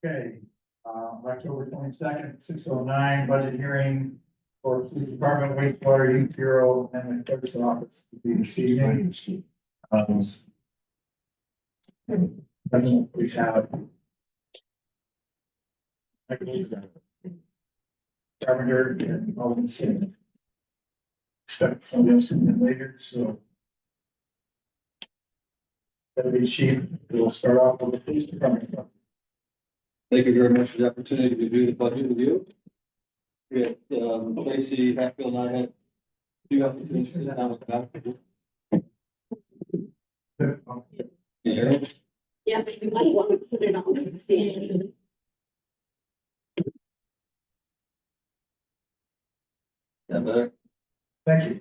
Okay, October 22nd, 6:09, budget hearing for police department, wastewater, youth bureau, and the clerk's office to be this evening. We have. Carpenter and Alden Smith. Expect somebody else to come in later, so. That'll be chief. We'll start off with the police department. Thank you very much for the opportunity to review the budget review. We had, Lacey, Hatfield, and I had two opportunities to sit down with that. Yeah, Yeah, but you might want to put it on the stand. that better. Thank you.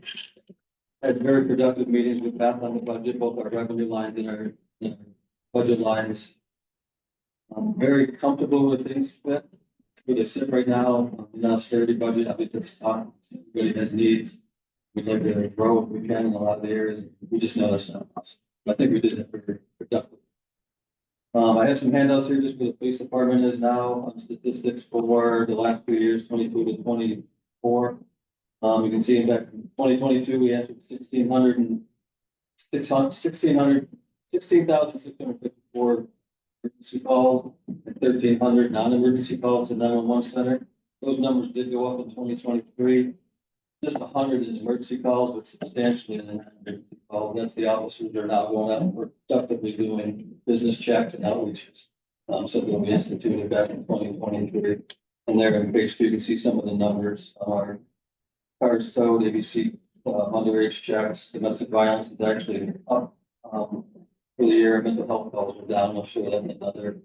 Had very productive meetings with Beth on the budget, both our revenue lines and our budget lines. I'm very comfortable with things that where they sit right now, in the austerity budget, I think it's tough. Everybody has needs. We'd like to grow if we can in a lot of the areas. We just know that's not possible. I think we did it very productive. I have some handouts here just for the police department is now on statistics for the last few years, 22 to 24. You can see in back in 2022, we answered 16,654 emergency calls and 1,300 non-emergency calls to 911 center. Those numbers did go up in 2023. Just 100 in emergency calls, but substantially in the non-emergency calls. That's the officers are now going out and productively doing business checks and outreaches. Something we instituted back in 2023. And there in page 2, you can see some of the numbers. Our cars towed, ABC, underage checks, domestic violence is actually up. For the year, mental health calls are down. I'll show that in another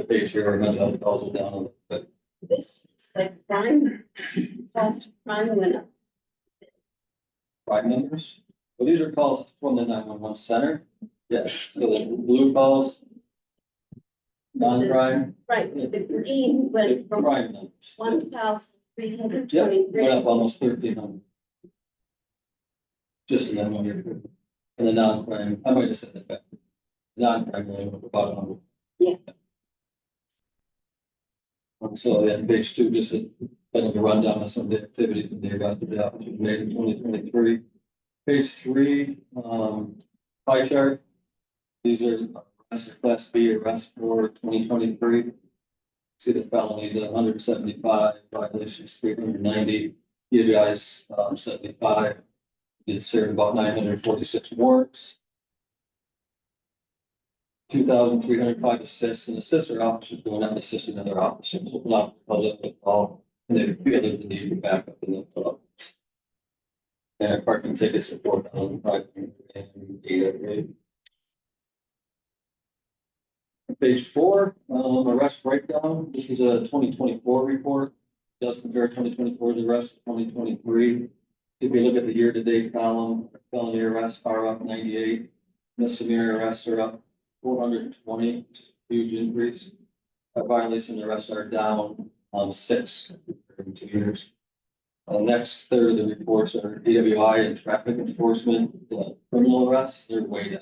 page here. Our mental health calls are down a little bit. This is like crime, fast crime went up. Crime numbers. Well, these are calls from the 911 center. Yes, so the blue calls. Non-crime. Right, the green went from Crime numbers. 1,323. Went up almost 1,300. Just in that 1 year. And the non-crime, I might have said that back. Non-crime went up about 100. Yeah. So yeah, page 2, just a kind of a rundown of some of the activities that they got to the opportunity made in 2023. Page 3, pie chart. These are class B arrests for 2023. See the felonies at 175, violations 390, DWIs 75. Did serve about 946 warrants. 2,305 assists, and assists are officers going out and assisting other officers. So not public at all, and they feel the need for backup in the club. And our parking tickets are 4,508. Page 4, arrest breakdown. This is a 2024 report. It does compare 2024 to arrest 2023. If you look at the year-to-date column, felony arrests are up 98. Misdemeanor arrests are up 420, huge increase. Violation arrests are down 6 in 2 years. Next third of the reports are DWI and traffic enforcement, criminal arrests, they're way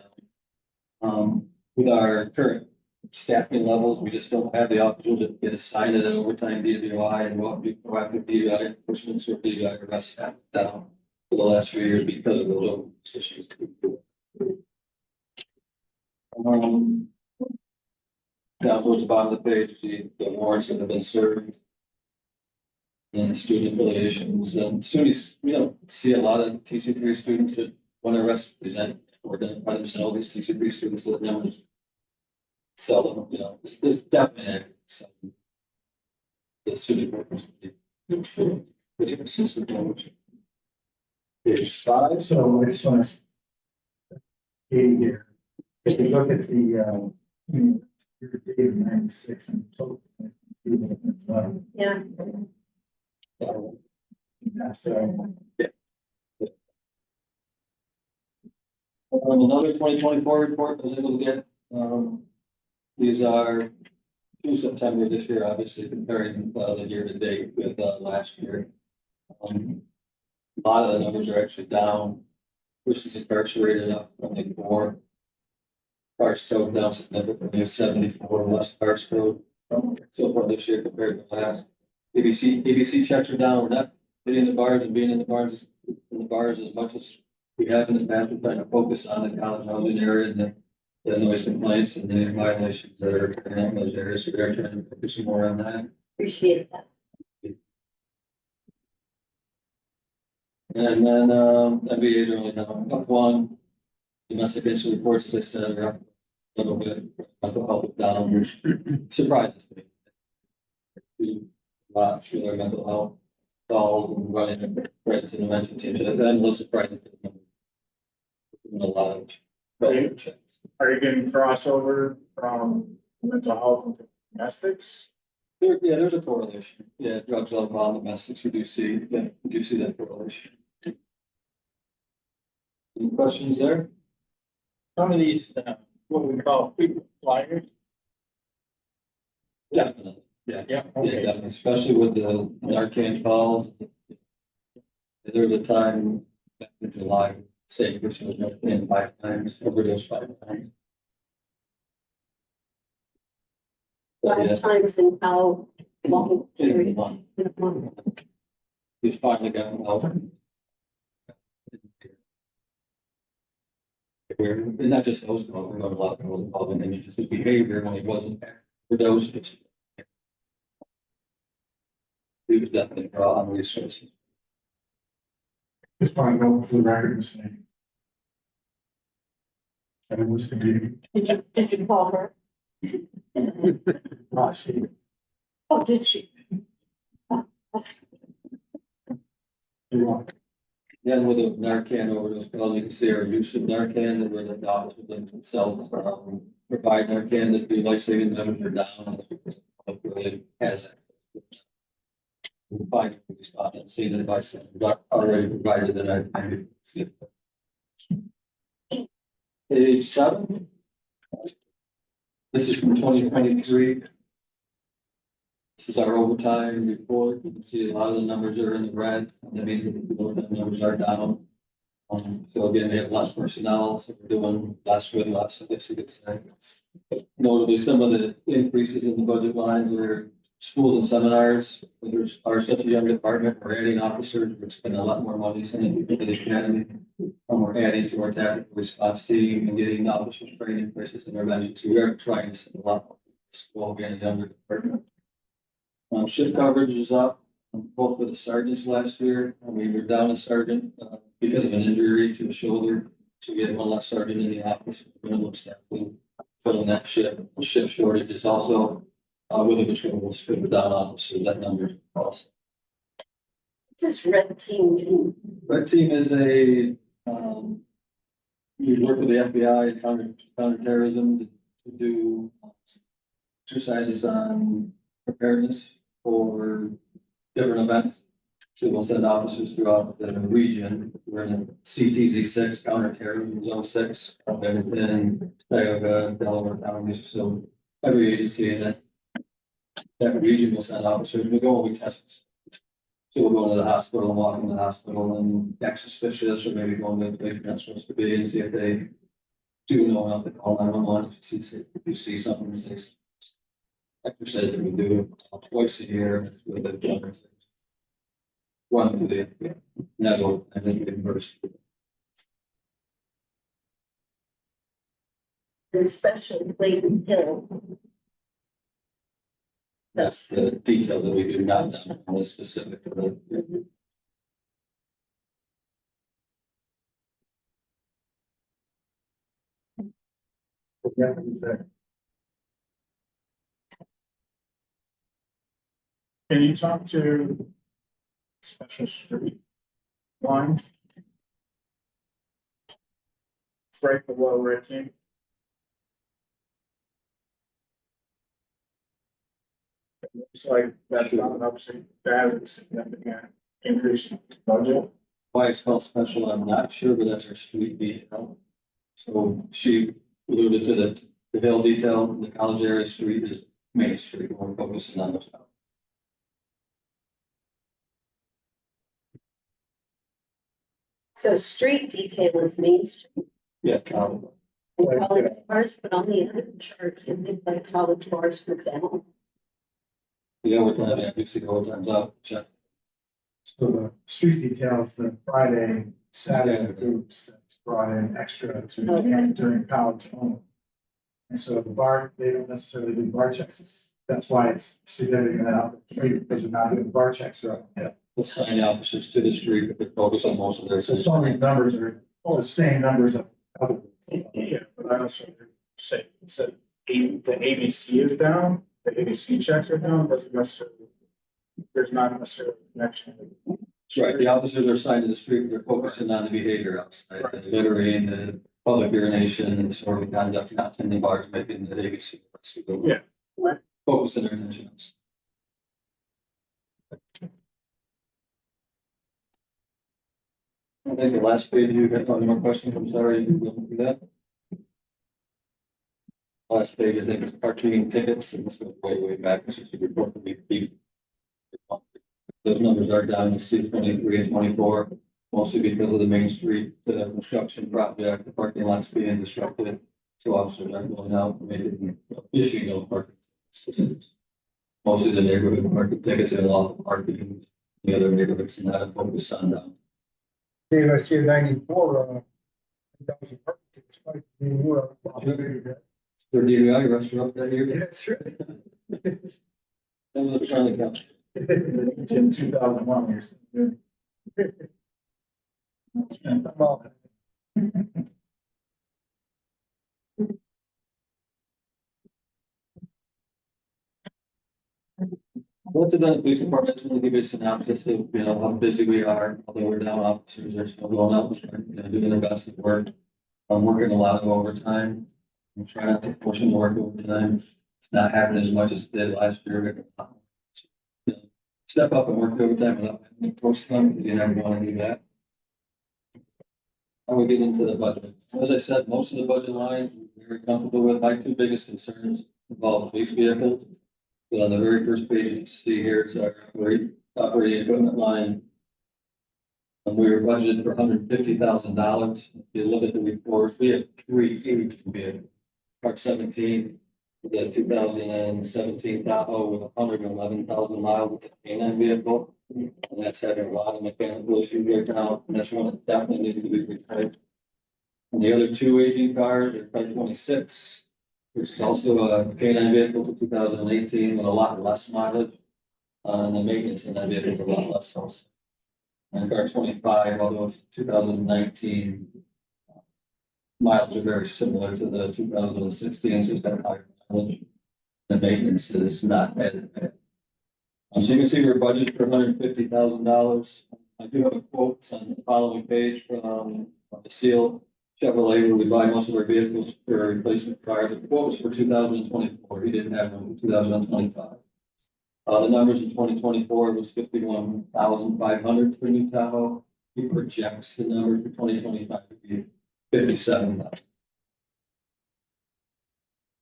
down. With our current staffing levels, we just don't have the opportunity to get assigned an overtime DWI and what we proactive DWI enforcement or DWI arrests have down for the last few years because of those issues. Down towards the bottom of the page, the warrants that have been served. And student affiliations, students, we don't see a lot of TC3 students that want to arrest, present, or identify themselves as TC3 students that never seldom, there's definitely some. The student workers. Pretty consistent language. Page 5. So I just want to. Here, if you look at the, year-to-date of 96 and total. Yeah. That's, Another 2024 report I was able to get, these are through September this year, obviously comparing the year to date with last year. A lot of the numbers are actually down, persons incarcerated up only 4. cars towed down significantly, 74 less cars towed. So far this year compared to last. ABC checks are down, we're not hitting the bars and being in the bars as much as we have in the past. We're trying to focus on the college housing area and the noise complaints and the violations that are occurring in those areas. So they're trying to focus more on that. Appreciate that. And then, MBA's are only down up one. Domestic incident reports, as I said, are up a little bit. Mental health down, which surprises me. We lots for their mental health. All running a crisis intervention team, so I'm a little surprised. Doing a lot of. Checks. Are you getting crossover from mental health and domestics? Yeah, there's a correlation. Yeah, drugs, alcohol, domestics, we do see that correlation. Any questions there? Some of these, what we call frequent flyers. Definitely, yeah. Yeah. Yeah, definitely, especially with the Narcan calls. There was a time back in July, say, which was Narcan 5 times, overdose 5 times. But yeah, 5 times in how long in period? one, In a month. he's finally gotten out. And not just those calls, we got a lot of calls involved, and it's just his behavior when he wasn't overdosed. He was definitely a draw on resources. Just want to know for the record, Ms. Name. And it was to be, Did you call her? she, Oh, did she? you want, Yeah, and with the Narcan overdose calls, you can see our use of Narcan, and where the doctors themselves, provide Narcan to do life saving measures are down, that's because the public really has access. We find we respond and see that by already provided that I see. Page 7. This is from 2023. This is our overtime report. You can see a lot of the numbers are in the red. That means that the overtime numbers are down. So again, we have less personnel, so we're doing less with less, I guess you could say. Notably, some of the increases in the budget lines are schools and seminars. There's are such a young department. We're adding officers. We're spending a lot more money sending people to the academy. And we're adding to our tactical response team and getting officers training, crisis intervention. So we are trying to send a lot more school being a younger department. Shift coverage is up, both for the sergeants last year. We were down a sergeant, because of an injury to the shoulder. So we had one less sergeant in the office, minimum staff, filling that shift. The shift shortage is also, with the patrols, for the down officer, that number also. Just red team do. Red team is a, we work with the FBI and counterterrorism to do exercises on preparedness for different events. So we'll send officers throughout the region. We're in CTZ 6, counterterrorism zone 6, Edmonton, Tioga, Delaware counties. So every agency in that region will send officers. We go and we test. So we'll go to the hospital and walk in the hospital and act suspicious, or maybe go into the place that's supposed to be and see if they do know enough to call 911. If you see something, say, exercise that we do twice a year with the run to the network and then reimburse. And especially Clayton Hill. That's the detail that we do not know on the specific. Of the- yeah, it's there. Can you talk to special street line? Freight below red team. It looks like that's not an upside, that is a significant increase in budget. Why it's called special, I'm not sure, but that's our street detail. So she alluded to the hill detail, the college area street is Main Street, we're focusing on those. So street detail is Main Street. Yeah, college. And college bars, but on the other chart, it did like college bars for dental. The overtime, yeah, you see the overtime's up, check. So the street details, the Friday, Saturday groups that's brought in extra to Okay. during college only. And so the bar, they don't necessarily do bar checks. That's why it's significant out the street, because they're not doing bar checks right now. We'll sign officers to the street, but they're focused on most of their. So some of these numbers are all the same numbers of other. Yeah, but I also say, said the ABC is down, the ABC checks are down, doesn't necessarily. There's not necessarily a connection. That's right, the officers are assigned to the street, they're focusing on the behavior outside, the littering, the public urination, and sort of conduct, not attending bars, making the ABC. Yeah. Focusing their attention. on. I think the last page, you got one more question, I'm sorry, you go through that. Last page, I think, is parking tickets, and this goes way back, this is a report that we keep. Those numbers are down, you see 23 and 24, mostly because of the Main Street, construction project, the parking lots being disrupted. So officers are going out, and making, issuing those parking tickets. Mostly the neighborhood parking tickets and lawful parking, the other neighborhoods, and that focus on down. Dave, I see a 94, that was a parking ticket, like, we were. For DVI, restaurant that year, That's right. that was a friendly count. In 2001, you're still good. Well, What's it done, the police department, to give you a synopsis of, you know, how busy we are, although we're down, officers are still going out, doing their best at work. I'm working a lot of overtime. I'm trying not to force them to work overtime. It's not happening as much as it did last year. You know, step up and work overtime without having to force them, because you never want to do that. I will get into the budget. As I said, most of the budget lines, we're very comfortable with. My two biggest concerns involve police vehicles. So on the very first page, you see here, it's our operating equipment line. And we were budgeted for $150,000. If you look at the report, we have 3 vehicles. Part 17, the 2017 Tahoe with 111,000 miles with a canine vehicle. And that's having a lot of mechanical issues right now, and that's one that definitely needs to be retired. And the other 2 aging cars are Part 26. Which is also a canine vehicle to 2018 with a lot less mileage. And the maintenance in that vehicle is a lot less also. And car 25, although it's 2019. Miles are very similar to the 2016, so it's got higher mileage. The maintenance is not as bad. So you can see we're budgeted for $150,000. I do have a quote on the following page from the Seal Chevrolet, where we buy most of our vehicles for replacement cars. The quote was for 2024. He didn't have one for 2025. The numbers in 2024 was 51,500 for new Tahoe. He projects the number for 2025 to be 57,000.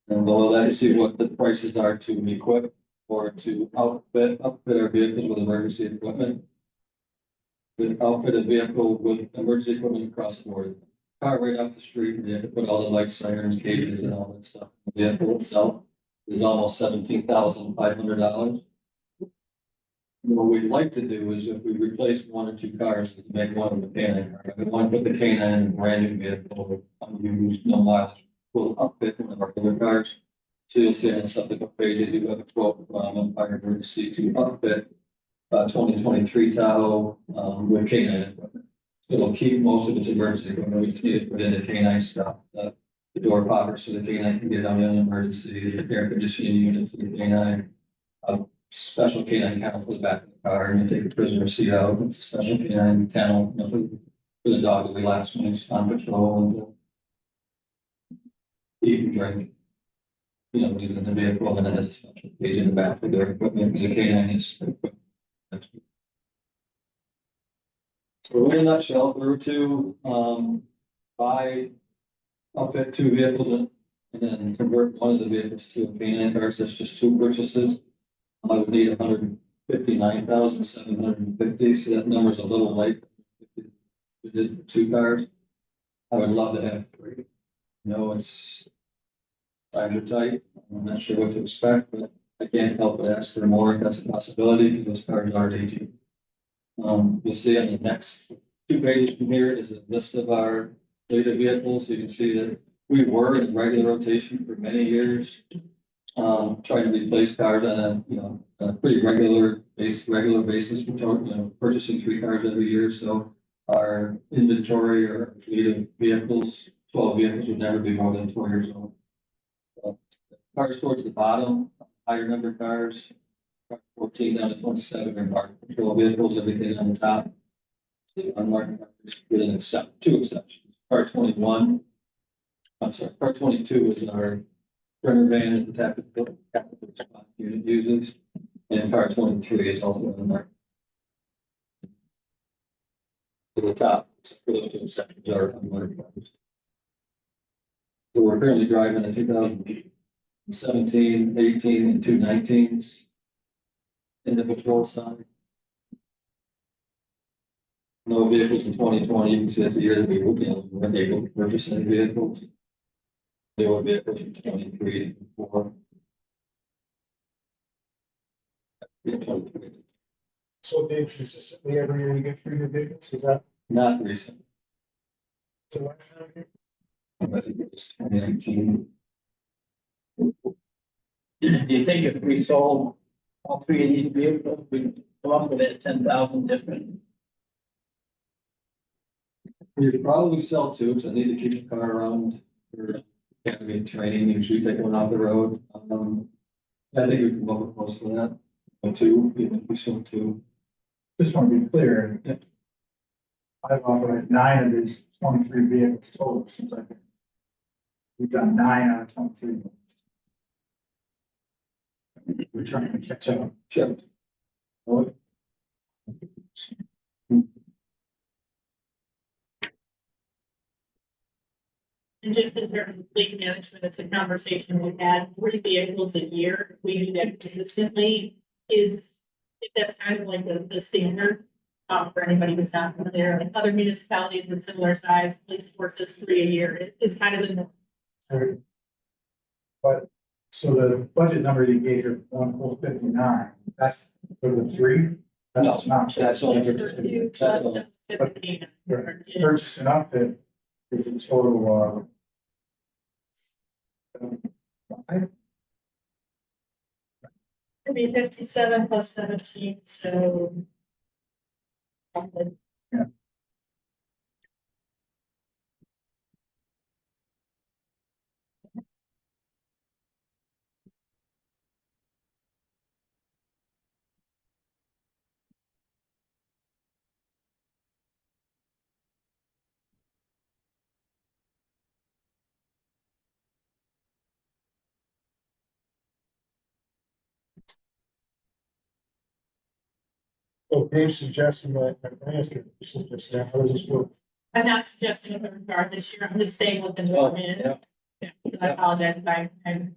And below that, you see what the prices are to equip or to outfit our vehicles with emergency equipment. With outfit a vehicle with emergency equipment across the board. Car right off the street, and you have to put all the light sirens, cages and all that stuff. The vehicle itself is almost $17,500. What we'd like to do is if we replace 1 or 2 cars, to make one of the canine car. We want to put the canine in a brand new vehicle, unused, no mileage, will upfit one of our other cars. So you'll see on the subsequent page, you do have a quote from Empire Emergency to upfit 2023 Tahoe with canine equipment. It'll keep most of its emergency equipment. We just need to put in the canine stuff, the door popper so the canine can get out in an emergency, the air conditioning unit for the canine. Special canine kennel for the back of the car, and you take the prisoner seat out. It's a special canine kennel, you know, for the dog to relax when he's on patrol and to eat and drink. You know, when he's in the vehicle, and then there's a special cage in the back for their equipment, because the canine is. So in a nutshell, if we were to buy, outfit 2 vehicles and then convert one of the vehicles to a canine car, so that's just 2 purchases. I would need 159,750, so that number's a little light. We did 2 cars. I would love to have 3. know it's times are tight. I'm not sure what to expect, but I can't help but ask for more if that's a possibility because those cars are aging. You'll see on the next 2 pages from here is a list of our fleet of vehicles. You can see that we were in regular rotation for many years. Trying to replace cars on a, a pretty regular basis. We're purchasing 3 cars every year, so our inventory or fleet of vehicles, 12 vehicles would never be more than 4 years old. Cars towards the bottom, higher number cars, 14 down to 27 are marked patrol vehicles, everything on the top. Unmarked cars with two exceptions. Car 21, I'm sorry, car 22 is our Brenner van is the tactical response unit uses, and car 23 is also unmarked. To the top, except for those two exceptions are unmarked cars. So we're currently driving a 2017, 18, and 219s in the patrol side. No vehicles in 2020, you can see that's the year that we weren't able to purchase any vehicles. There were vehicles from 23 to 4. Yeah, 23. So Dave, consistently every year you get 3 new vehicles, is that Not recent, the last time? but it was 2019. Do you think if we sold all 3 of these vehicles, we'd come up with it 10,000 different? We could probably sell 2, because I need to keep the car around for academy training, usually take one off the road. I think we can come up with close to that. Or 2, even if we sold 2. Just want to be clear. Yeah. I've authorized 9 of these 23 vehicles total since I've been. We've done 9 out of 23. We're trying to catch up. Sure. And just in terms of fleet management, it's a conversation we've had, 3 vehicles a year, we do that consistently, if that's kind of like the standard. For anybody who's not familiar, like other municipalities with similar size, police forces 3 a year is kind of the norm. But, so the budget number you gave of 1,459, that's for the 3? That's not. That's only It's for for 2. two That's plus only- the 15. Purchase and outfit is a total, It'd be 57 plus 17, so. So Dave's suggesting that, I ask you, how does this work? I'm not suggesting a third car this year, I'm just saying what the norm is. yeah. Yeah, I apologize if I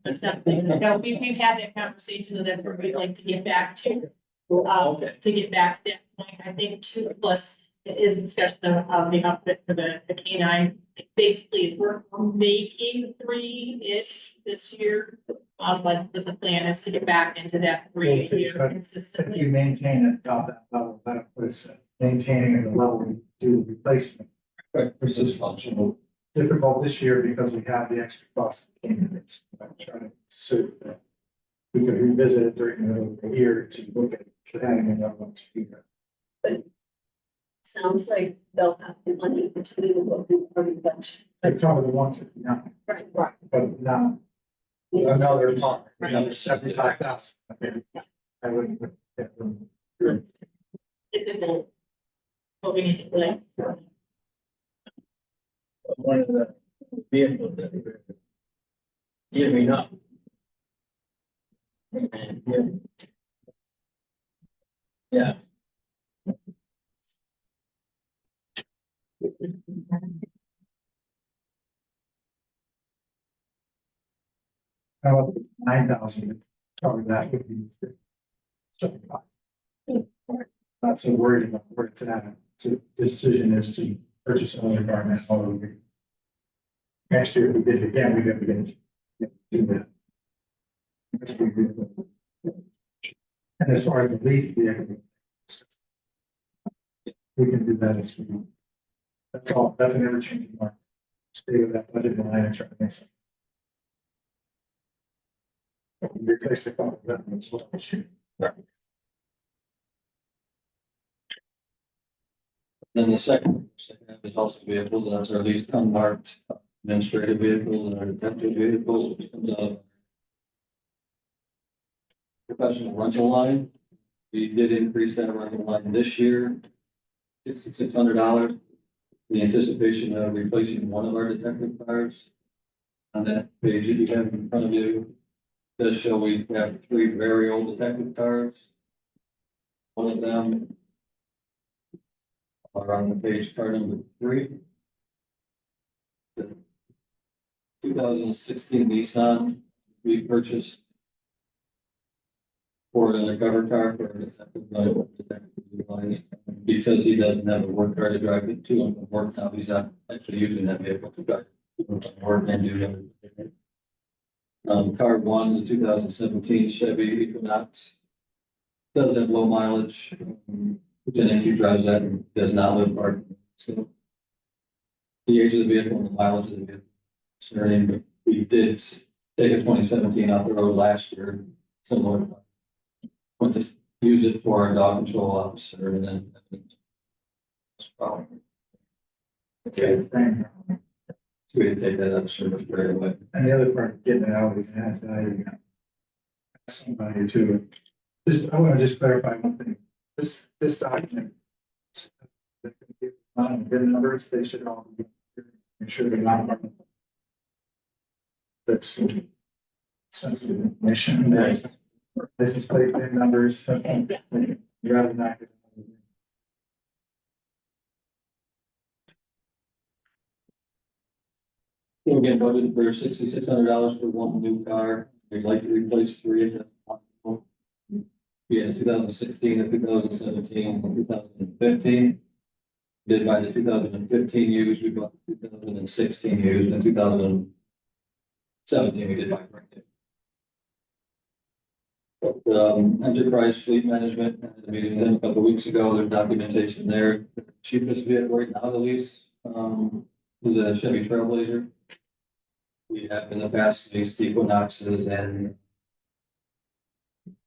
messed up. No, we've had that conversation, and that's where we'd like to get back to. Okay. To get back to that point, I think 2 plus is discussion of the outfit for the K9. Basically, we're making 3-ish this year. But the plan is to get back into that 3 a year If you consistently. maintain it about that level, that was maintaining at the level we do replacement. Right, it's just functional. Difficult this year because we have the extra cost of candidates. I'm trying to suit that. We could revisit it during the year to look at adding another one to be there. Sounds like they'll have the money between what we've already budgeted. To cover the 159, Right. but not another part, another 75,000. Okay. I wouldn't. It's a goal. What we need to play. One of the vehicles that we're giving up. And, yeah, How about 9,000? Cover that would be 75. Not so worried about where it's at. So the decision is to purchase another car next fall. Next year, if we did it again, we'd have to do that. Next year, we do. And as far as the lease vehicle, we can do that as well. That's all, that's an ever changing market. Stay with that budget line and try to make some. Replace the car, that's what I should. Then the second is also vehicles, that's our least unmarked administrative vehicles and our detective vehicles, which comes out of professional rental line. We did increase that rental line this year, $6,600. The anticipation of replacing one of our detective cars. On that page that you have in front of you, does show we have 3 very old detective cars. One of them are on the page card number 3. The 2016 Nissan we purchased for an undercover car for a detective utilize, because he doesn't have a work car to drive it to and from work now, he's not actually using that vehicle to drive work and do everything. Car 1 is a 2017 Chevy Equinox. Does have low mileage, which I think he drives that and does not live far. So the age of the vehicle and the mileage of the vehicle. Concerning, but we did take a 2017 off the road last year, similar. Went to use it for our dog control officer and then. Okay, frame. So we did take that out of service right away. And the other part, of getting it out is it has value. Has some value to it. Just, I want to just clarify one thing. This document. Good numbers, they should all be. Make sure they're not. That's sensitive information. Right. This is plate VIN numbers. You'd rather not. Get So again, budgeted for $6,600 for one new car. We'd like to replace 3 if that's possible. We had 2016 and 2017 and 2015. Did buy the 2015 used, we bought the 2016 used, and 2017 we did buy brand new. But, Enterprise Fleet Management, I had a meeting with them a couple of weeks ago, there's documentation there. The cheapest vehicle right now, the lease, is a Chevy Trailblazer. We have in the past leased Equinoxes and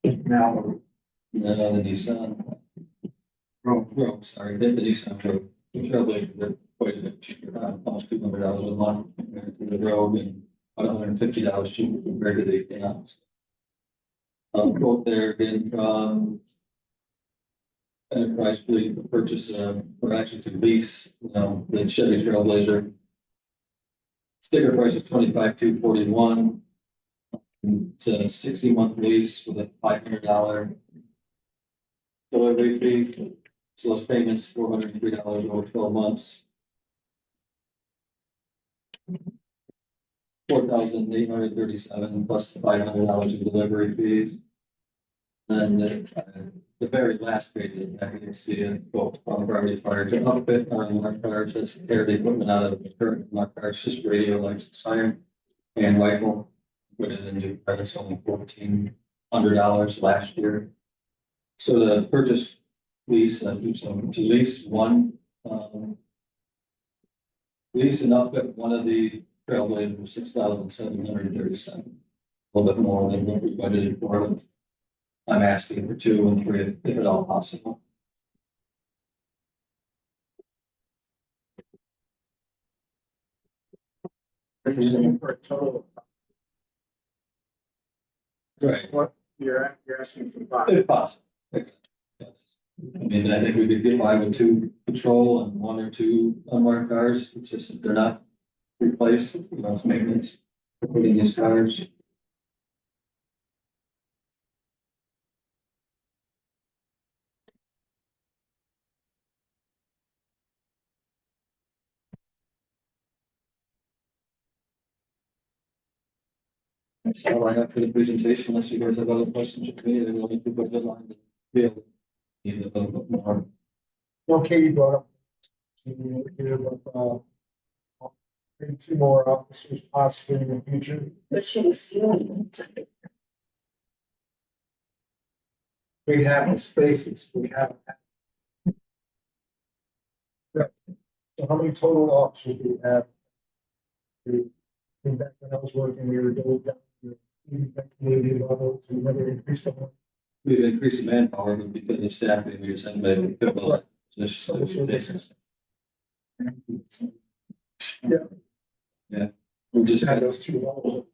now, the Nissan. Rogue, sorry, the Nissan Rogue. The Trailblazer, they're quite a bit cheaper, almost $200 a month compared to the Rogue and about $150 cheaper compared to the Equinox. Quote there again from Enterprise Fleet to purchase, or actually to lease, the Chevy Trailblazer. Sticker price is $25,241. It's a 60-month lease with a $500 delivery fee. So those payments, $403 over 12 months. $4,837 plus the $500 of delivery fees. And the very last page, you can see it, both from Gravity Fire to outfit our marked cars, that's tear the equipment out of the current marked cars, just radio, lights, siren, and rifle. Put it in new credits, only $1,400 last year. So the purchase lease, so to lease one, lease and outfit one of the Trailblazers was $6,737. A little bit more than what we budgeted for them. I'm asking for 2 and 3 if at all possible. Are you saying for a total? Right. What you're asking for 5? If possible. Yes. I mean, I think we could get by with 2 patrol and 1 or 2 unmarked cars. It's just that they're not replaced, it's maintenance. For putting these cars. That's all I have for the presentation, unless you guys have other questions for me, then we'll need to put the line to field. Need a little bit more. Okay, you brought up. Here with, maybe 2 more officers possibly in the future. Pushing soon. We have the spaces, we have. So how many total officers do we have? Back when I was working, we were going down to the Navy level, so we never increased the one. We've increased the manpower, but because of staffing, we just haven't been able to fill that So this position. was- We just just had had those 2 levels.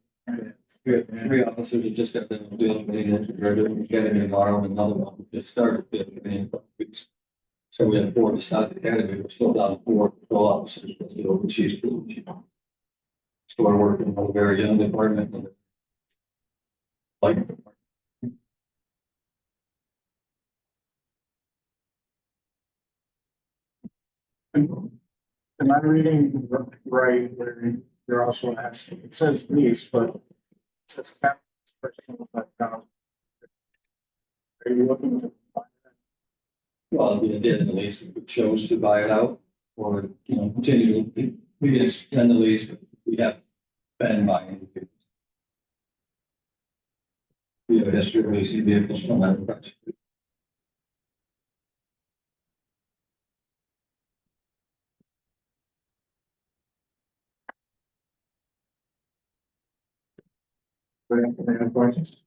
three officers that just got done doing meeting, graduating academy tomorrow, and another one just started in a couple weeks. So we have 4 beside the academy, we're still down 4 patrol officers, plus the open chief's position. So we're working on a very young department. And like, Am I reading right where you're also asking, it says lease, but it says cap for 25,000. Are you looking to buy that? well, we did at least, we chose to buy it out, or, continue, we can extend the lease, but we have been buying. We have a history of leasing vehicles from that project. Any other questions?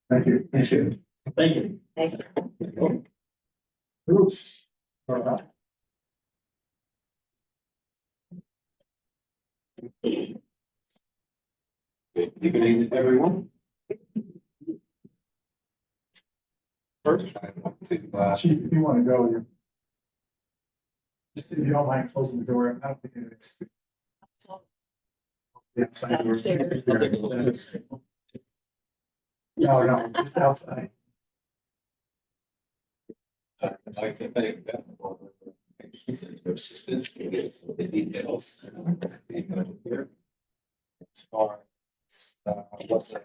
Thank you. Appreciate it. Thank you. Thank you. Bruce. All right. Good evening, everyone. First, I want to, Chief, if you want to go, you. Just if you don't mind closing the door, I don't think it is. The outside door. Downstairs. No, just outside. I'd like to thank Beth for her patience and her assistance in getting some of the details. Here. As far as what the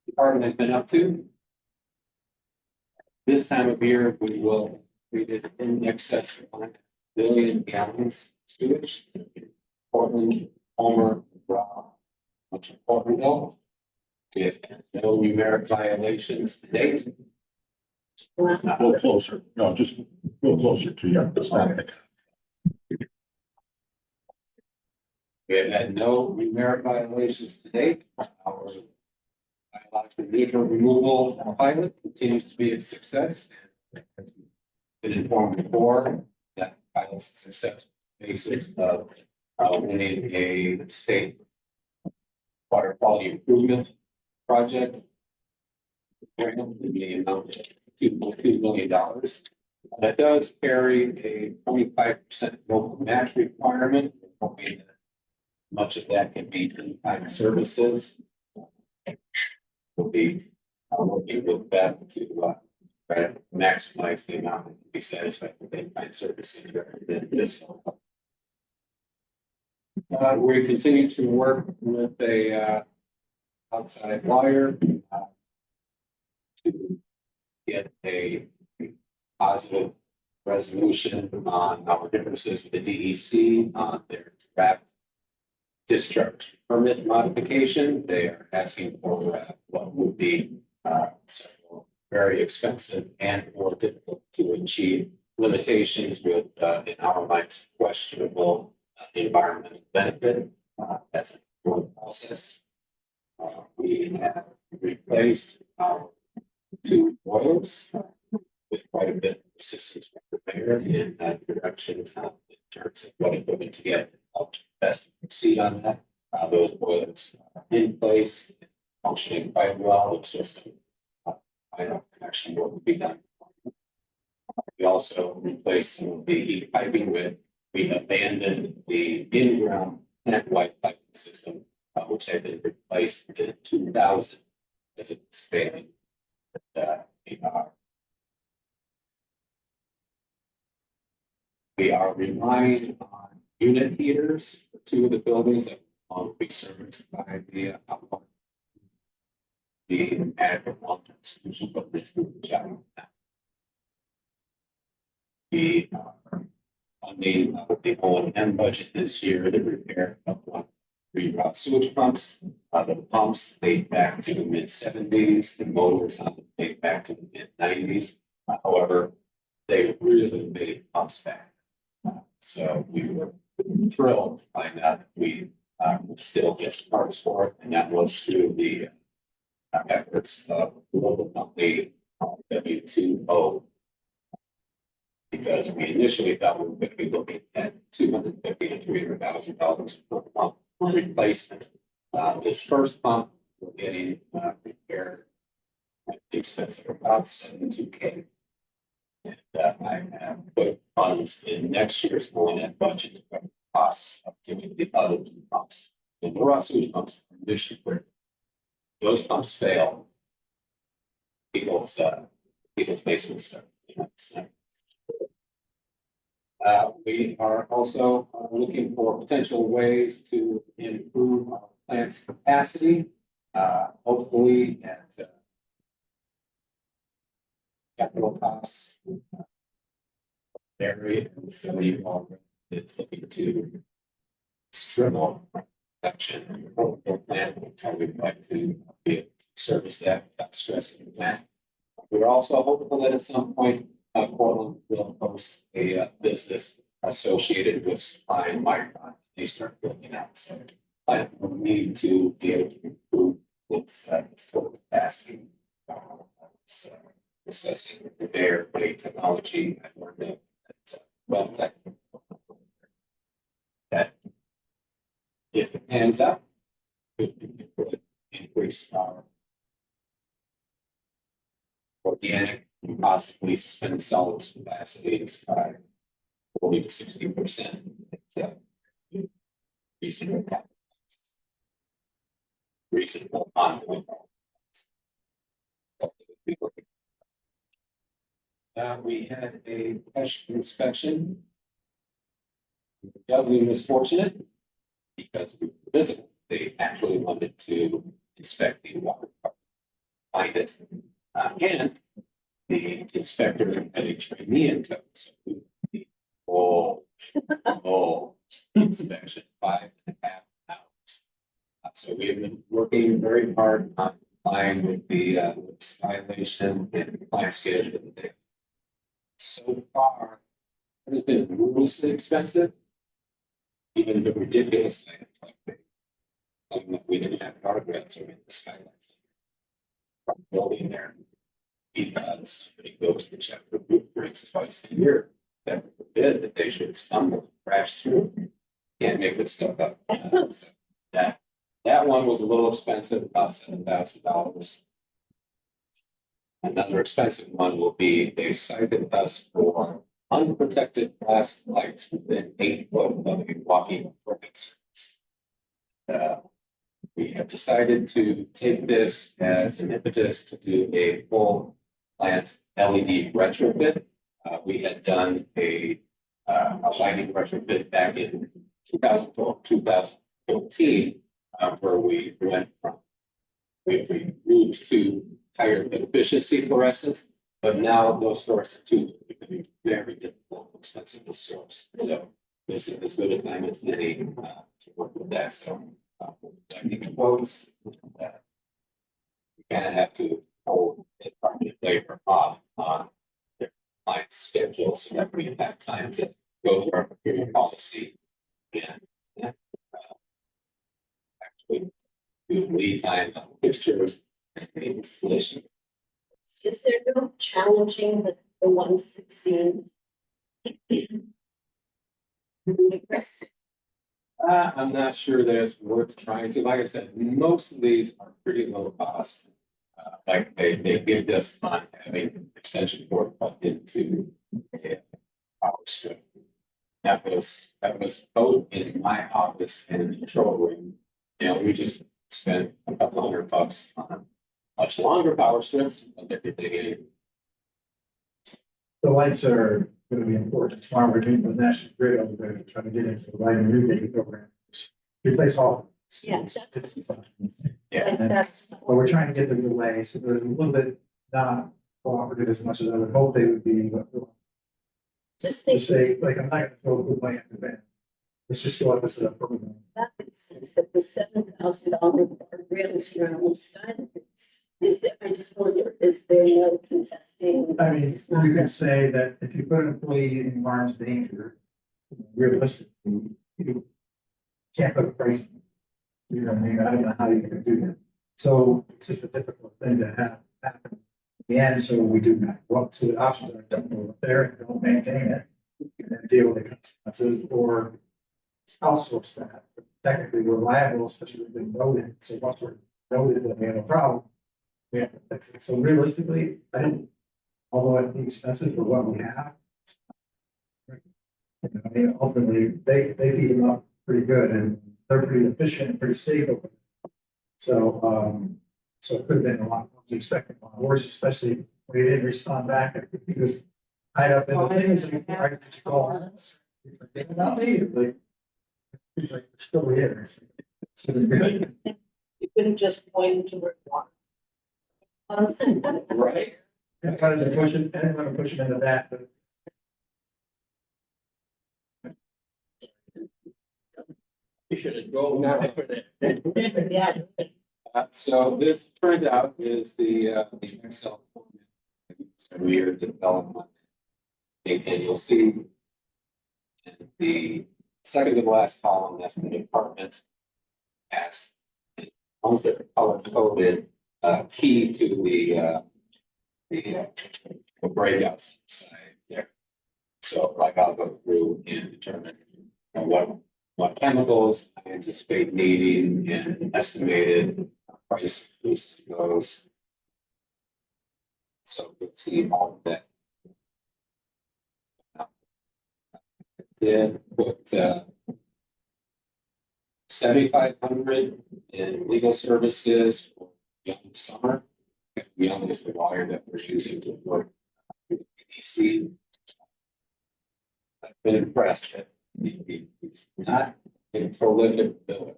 department has been up to. This time of year, we did in excess of 1 billion gallons sewage. Portland, Homer, much of Portlandville. We have no numeric violations to date. Wow. A little closer, no, just a little closer to you. It's not big. We have had no numeric violations to date. Our biological neutral removal pilot continues to be a success. As we've been informed before, that pilot's a success basis of winning a state water quality improvement project. Grant in the amount of $2.2 million. That does carry a 25% local match requirement. Hoping that much of that can be in-kind services. We'll be working with Beth to try to maximize the amount that can be satisfied with in-kind services in this fall. We continue to work with a outside wire to get a positive resolution on our differences with the DEC on their draft discharge permit modification. They are asking for what would be several very expensive and more difficult to achieve limitations with, in our minds, questionable environmental benefit. That's a long process. We have replaced our 2 boilers with quite a bit of assistance from the mayor in directions in terms of what equipment to get up to best proceed on that. Those boilers are in place, functioning quite well. It's just final connection work will be done. We also replaced some of the heat piping with, we abandoned the in-ground plant-wide piping system, which had been replaced in 2000 as it was failing. We are relying on unit heaters for 2 of the buildings that will be serviced by the adequate long-term solution, but this job. We are funding of the O and M budget this year, the repair of three sewage pumps. The pumps date back to the mid-70s, the motors on them date back to the mid-90s. However, they really made pumps back. So we were thrilled to find out that we would still get parts for it, and that was through the efforts of local company W2O. Because we initially thought we were going to be looking at $250,000 to $300,000 per pump replacement. This first pump, we're getting repaired at the expense of about $72,000. And I have put funds in next year's O&M budget to cover costs of doing the other two pumps. And the raw sewage pumps are mission critical. Those pumps fail. People's basements start. We are also looking for potential ways to improve our plant's capacity, hopefully at capital costs. Area, so you all is looking to strip off production of the plant, until we'd like to be able to service that without stressing the plant. We're also hopeful that at some point, Portland will host a business associated with supplying micron. They start building out, so plant will need to be able to improve its total capacity. So discussing their technology at work at well technical. That if it pans out, it could increase our organic and possibly suspended solids capacities by 40 to 60%. It's reasonable. Reasonable ongoing. We had a pest inspection. W was fortunate because we were visible. They actually wanted to inspect the water, find it, and the inspector had a trainee in tow. So the whole inspection, 5.5 hours. So we have been working very hard on complying with the violation and compliance schedule. So far, it has been ruinously expensive. Even the ridiculous items like we didn't have guardrails or in the skylights. From building there. Because somebody goes to check for roof breaks twice a year. That forbid that they should stumble, crash through. Can't make this stuff up. So that one was a little expensive, about $7,000. Another expensive one will be they cited us for unprotected glass lights within 8 foot of a walking approach. We have decided to take this as an impetus to do a full plant LED retrofit. We had done a lighting retrofit back in 2012, 2014, where we went from we moved to higher efficiency fluorescents, but now those fluorescent tubes are becoming very difficult, and expensive to source. So this is as good a time as any to work with that. So I think quotes we kind of have to hold it probably labor off on their client schedule so that we have time to go through our procurement policy and actually do lead time on fixtures and installation. Is there no challenging the ones that seem ludicrous? I'm not sure that it's worth trying to. Like I said, most of these are pretty low cost. Like they give us on having extension cord plugged into a power strip. That was both in my office and in the control room. You know, we just spent a couple $100 on much longer power strips and everything in. The lights are gonna be important. That's why we're doing the national grid over there, trying to get into the lighting rebate program. Replace all. Yeah, Yeah. that's. But we're trying to get the delay, so they're a little bit not cooperative as much as I would hope they would be, but Just To think say, like, I'm not gonna throw good money at the band. Let's just go up to the program. that makes sense, but the $7,000 guardrails you're on the side, is there, I just wonder, is there no contesting? I mean, It's not you can that- say that if you put an employee in harm's danger, realistically, you can't put a price. on it. You know what I mean? I don't know how you can do that. So it's just a difficult thing to have happen. In the end, so we do not, what, so the options are don't go up there and don't maintain it. And then deal with the consequences or outsource that. Technically, we're liable, especially if we know it. So once we're noted that we have a problem, we have to fix it. So realistically, I don't, although it'd be expensive for what we have. You know, I mean, ultimately, they beat them up pretty good and they're pretty efficient and pretty stable. So, so it could have been a lot, I was expecting a lot worse, especially when he didn't respond back. I think he was tied up in the things like, all right, did you go on? Not me, like, he's like, "We're still here." So it's good. You couldn't just point to where water. Right. And kind of push it, and want to push it into that, but You should have drove over there. Yeah. So this printout is the Excel format every year development. And you'll see in the second to the last column, that's the department. As ones that are color coded, key to the breakouts side there. So like I'll go through and determine what chemicals I anticipate needing and estimated price increase goes. So you'll see all of that. Then put 7,500 in legal services for Young Summer. Young is the lawyer that we're using to work with DEC. I've been impressed that he's not a prolific biller.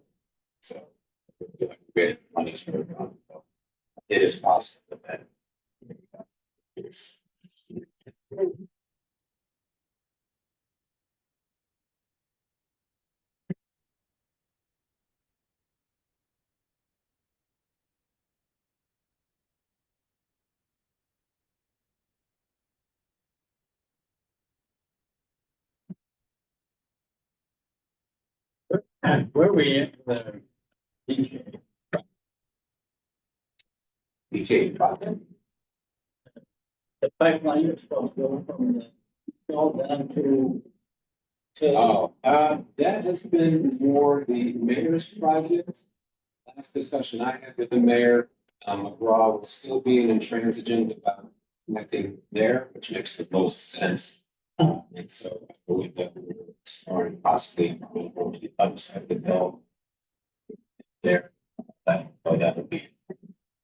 So I feel like we had money's worth on it. So it is possible that is. Where we at, the DJ? DJ project. The pipeline is supposed to go from the, all down to. Oh, that has been more the mayor's project. Last discussion I had with the mayor, McGraw was still being intransigent about connecting there, which makes the most sense. And so I believe that we're exploring possibly going over to the other side of the bill. There, that would be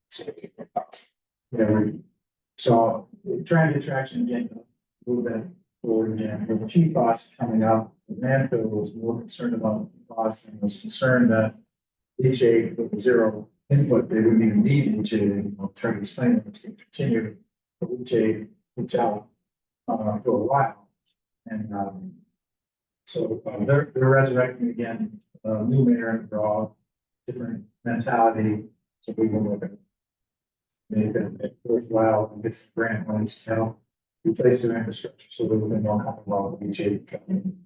sort of a proposal. yeah, so we're trying to get traction again, move that forward again. With the PFAS coming up, the landfill was more concerned about PFAS and was concerned that HA with zero input, they wouldn't even need HA anymore. Trying to explain that it's going to continue to HA out for a while. And so they're resurrecting again, new mayor and draw, different mentality. So we will look at make it worthwhile and get some grant money to help replace their infrastructure, so they will be more comfortable with HA coming.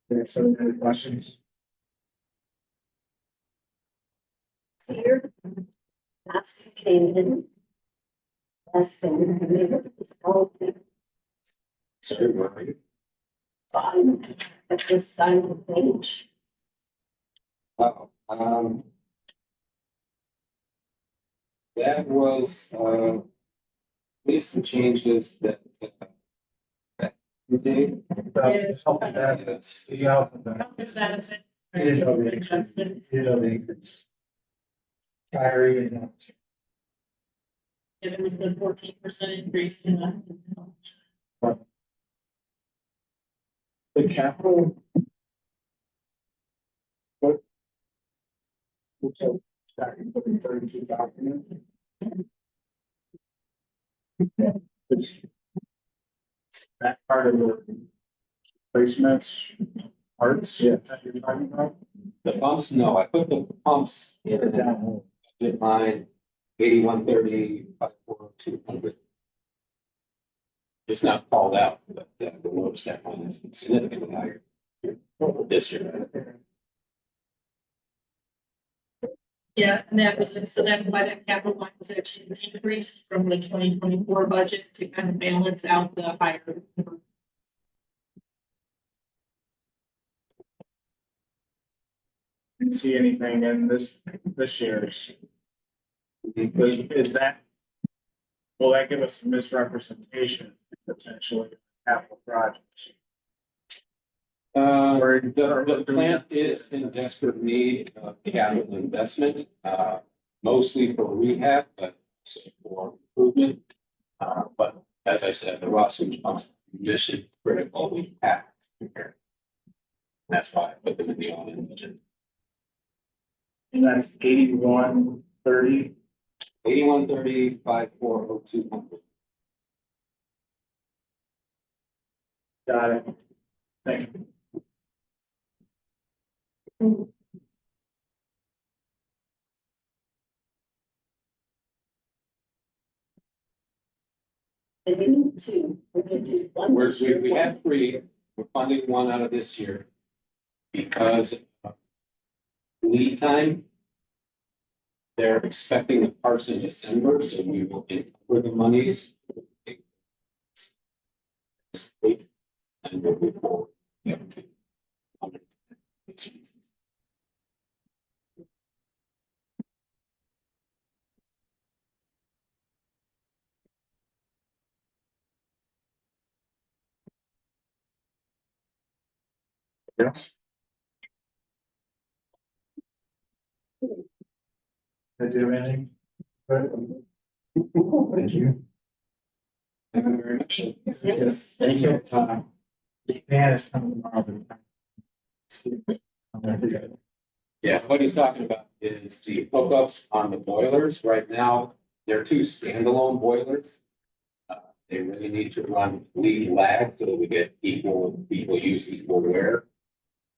There's some other questions. So here, that's came in. Less than, maybe it was all the Sorry, what are you? bottom of this side of the page. Oh, that was, made some changes that we did. Yes. Help with that, That's, the health of that. Health and benefits. You didn't know the increase. Adjustments, You know the increase. Kyrie and. if it was the 14% increase in the. The capital So, starting putting 32,000 in. It's that part of the placements, parts Yes. that you're talking about? The pumps, no, I put the pumps in Down. budget line 8130, 200. It's not called out, but the notice that one is significantly higher this year. Yeah, and that was, so that's why that capital line was actually decreased from the 2024 budget to kind of balance out the higher. Didn't see anything in this year's. Is that? Will that give us misrepresentation potentially of capital projects? The plant is in desperate need of capital investment, mostly for rehab, but also for improvement. But as I said, the raw sewage pumps are mission critical. We have to repair. That's why I put them in the on budget. And that's 8130. 8130, 540200. Got it. Thank you. And we need two, we're gonna do one. this year, We one have next three. year. We're funding one out of this year. Because of lead time. They're expecting the parts in December, so we will include the monies. And we'll move forward. Yeah, to- Yes. I do anything? Thank you. Thank you very much. Yes. Thank you. Dan is coming tomorrow. Yeah, what he's talking about is the hookups on the boilers. Right now, they're two standalone boilers. They really need to run lead lag so that we get equal use, equal wear.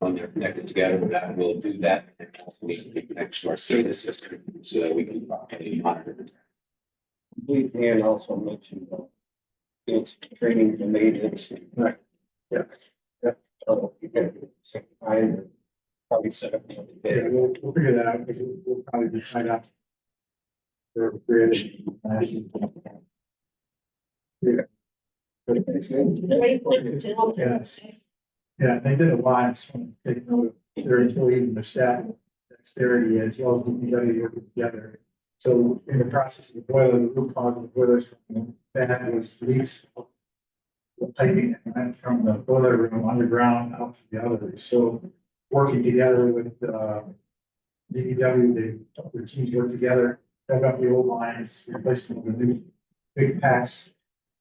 When they're connected together, that will do that. And also needs to be connected to our SCADA system so that we can properly monitor it. And also mentioned, it's training the maintenance. Right. Yeah. So you can, I'm probably set up. Yeah, we'll figure that out, because we'll probably be tied up. For creating. Yeah. Great, gentlemen. Yes. Yeah, they did a lot, I just want to take note of their employees and their staff, dexterity as well as DPW working together. So in the process of the boiler, the root cause of the boilers, that was leaks. The piping that went from the boiler room underground out to the other, so working together with, DPW, the teams worked together, dug up the old lines, replaced them with new big packs.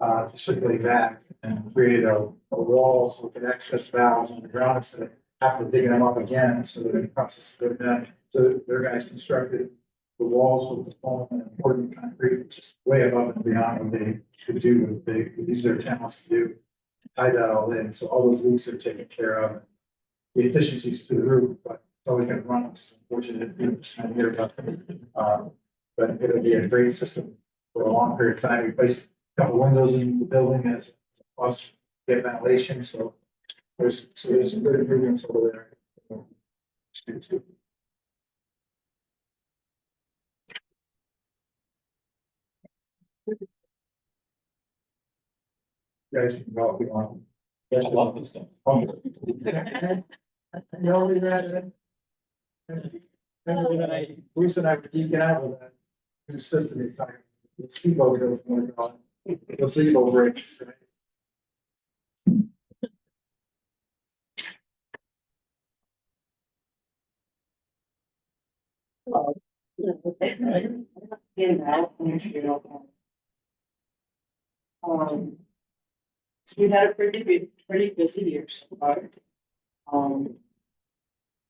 To circulate back and created a wall so we could access valves on the ground instead of having to dig them up again, so they're in the process of doing that. So their guys constructed the walls with the foam and poured concrete, which is way above and beyond what they could do, what they could use their talents to do. Tie that all in, so all those leaks are taken care of. The efficiencies to the roof, but it's always gonna run, which is unfortunate, to hear about. But it'll be a great system for a long period of time. We placed a couple windows in the building as plus get ventilation, so there's some good improvements over there. Guys can go if you want. There's a lot of stuff. No, we read it. Bruce and I were geeking out with that new system he's talking. It's SIBO goes going on. The SIBO breaks, right? So we had a pretty busy year so far.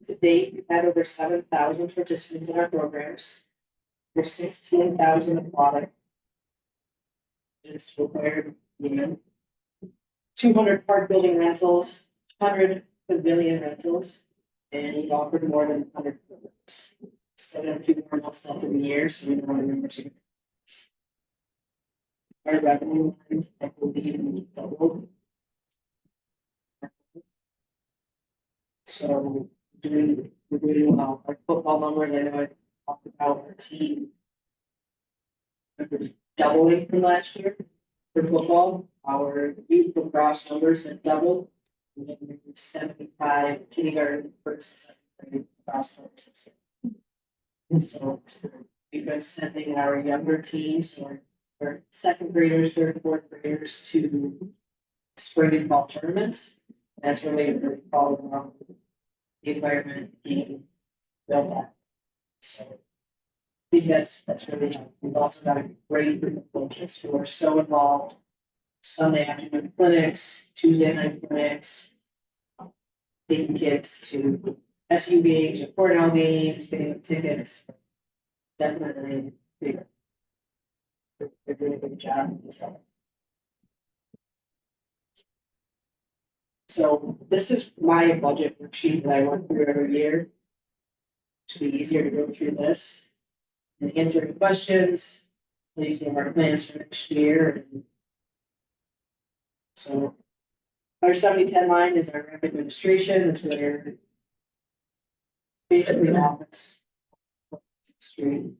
To date, we've had over 7,000 participants in our programs. There's 16,000 aquatic. Just required, 200 park building rentals, 100 pavilion rentals, and we've offered more than 100 programs. So we have a few more months left in the year, so we don't want to remember to. Our revenue lines, I believe, doubled. So we're doing well. Our football numbers, I know I talked about our team. Numbers doubling from last year for football. Our youth lacrosse numbers have doubled. We have 75 kindergarten, first, and second grade lacrosse numbers this year. And so we've been sending our younger teams, our second graders, third, fourth graders to spring and fall tournaments. That's really following along the environment being built up. So I think that's really helpful. We've also got a great group of coaches who are so involved. Sunday afternoon clinics, Tuesday night clinics. Taking kids to SU games or Cornell games, getting them tickets. Definitely big. They're doing a good job. So this is my budget worksheet that I run through every year. Should be easier to go through this and answer any questions. Please give our plans for next year. So our 70-10 line is our rep administration. It's where basically office street.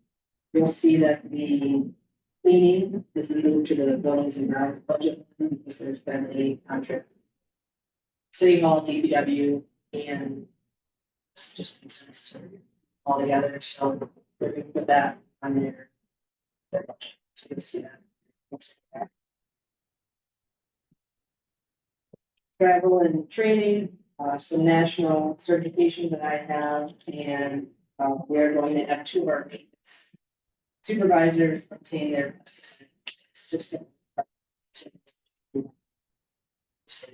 You'll see that the cleaning is moved to the buildings and grounds budget because there's been a contract. City Hall, DPW, and it's just makes sense to all together. So we're gonna put that on there. So you'll see that. Travel and training, some national certifications that I have, and we are going to have 2 of our maintenance supervisors obtain their pesticide. It's just so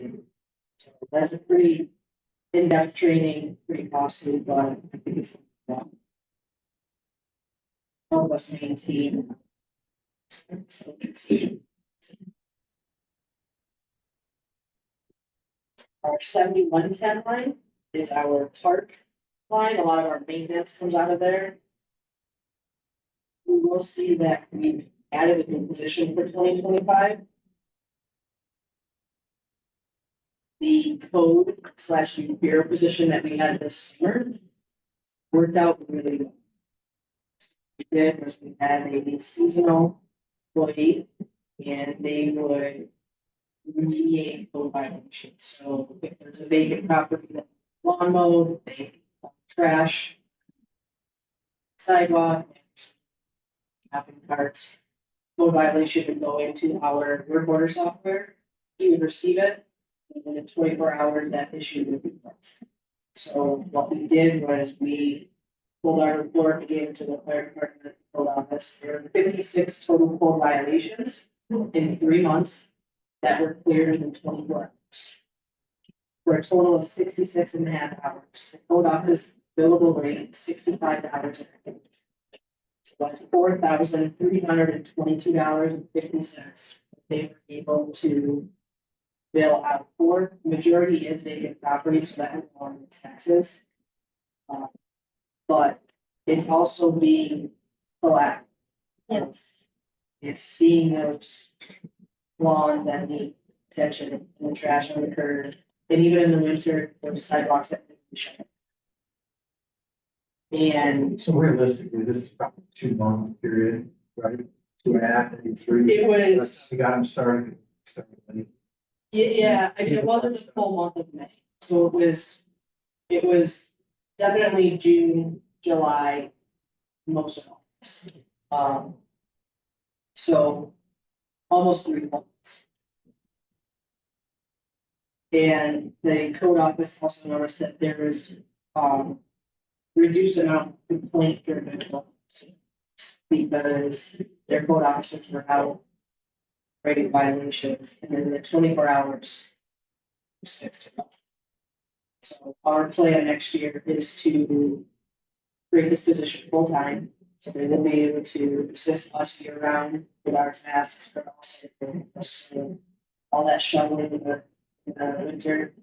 that's a pretty in-depth training, pretty costly, but I think it's help us maintain. Our 71-10 line is our park line. A lot of our maintenance comes out of there. We will see that we've added a new position for 2025. The code/bureau position that we had this summer worked out really well. What we did was we had a seasonal employee and they would remediate code violations. So if there's a vacant property that lawn mowed, they trash, sidewalk, shopping carts, code violation would go into our work order software. He would receive it. And within 24 hours, that issue would be fixed. So what we did was we pulled our report, gave it to the fire department code office. There were 56 total code violations in 3 months that were cleared in 24 hours. For a total of 66.5 hours. The code office billable rate is $65 an hour. So that's $4,322.50. They were able to bill out for. Majority is vacant property, so that would go on the taxes. But it's also being proactive. Yes. It's seeing those lawns that need attention and the trash on the curb. And even in the winter, those sidewalks that need to be shut. And So realistically, this is about a 2-month period, right? 2.5, maybe 3. it was, We got them started. late. yeah, I mean, it wasn't the full month of May. So it was definitely June, July, most of August. So almost 3 months. And the code office also noticed that there was reduced amount of complaint driven because their code officers were out writing violations, and then the 24 hours was fixed. So our plan next year is to create this position full time. So they will be able to assist us year round with our tasks, but also for us, all that shoveling in the winter.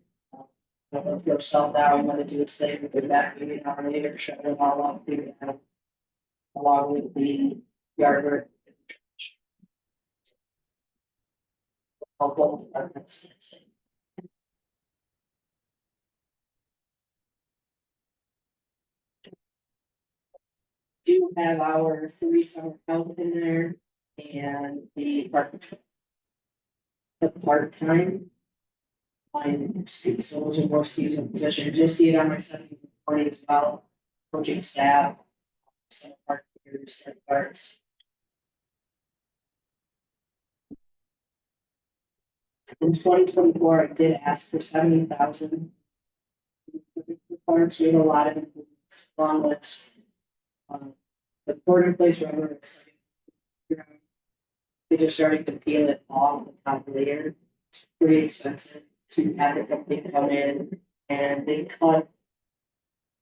They'll throw salt down, let it do its thing, with the back, maybe an hour later, shovel it all up, clean it out. Along with the yard work. Of both departments. Do have our 3 summer help in there and the part-time. I'm Steve, so those are more seasonal positions. You'll see it on my second report as well, coaching staff. Some part years and parts. In 2024, I did ask for 70,000. Parts, we have a lot of improvements, long list. The port in place rubber is. They just started to peel it off the top layer. It's pretty expensive to have the company come in and they cut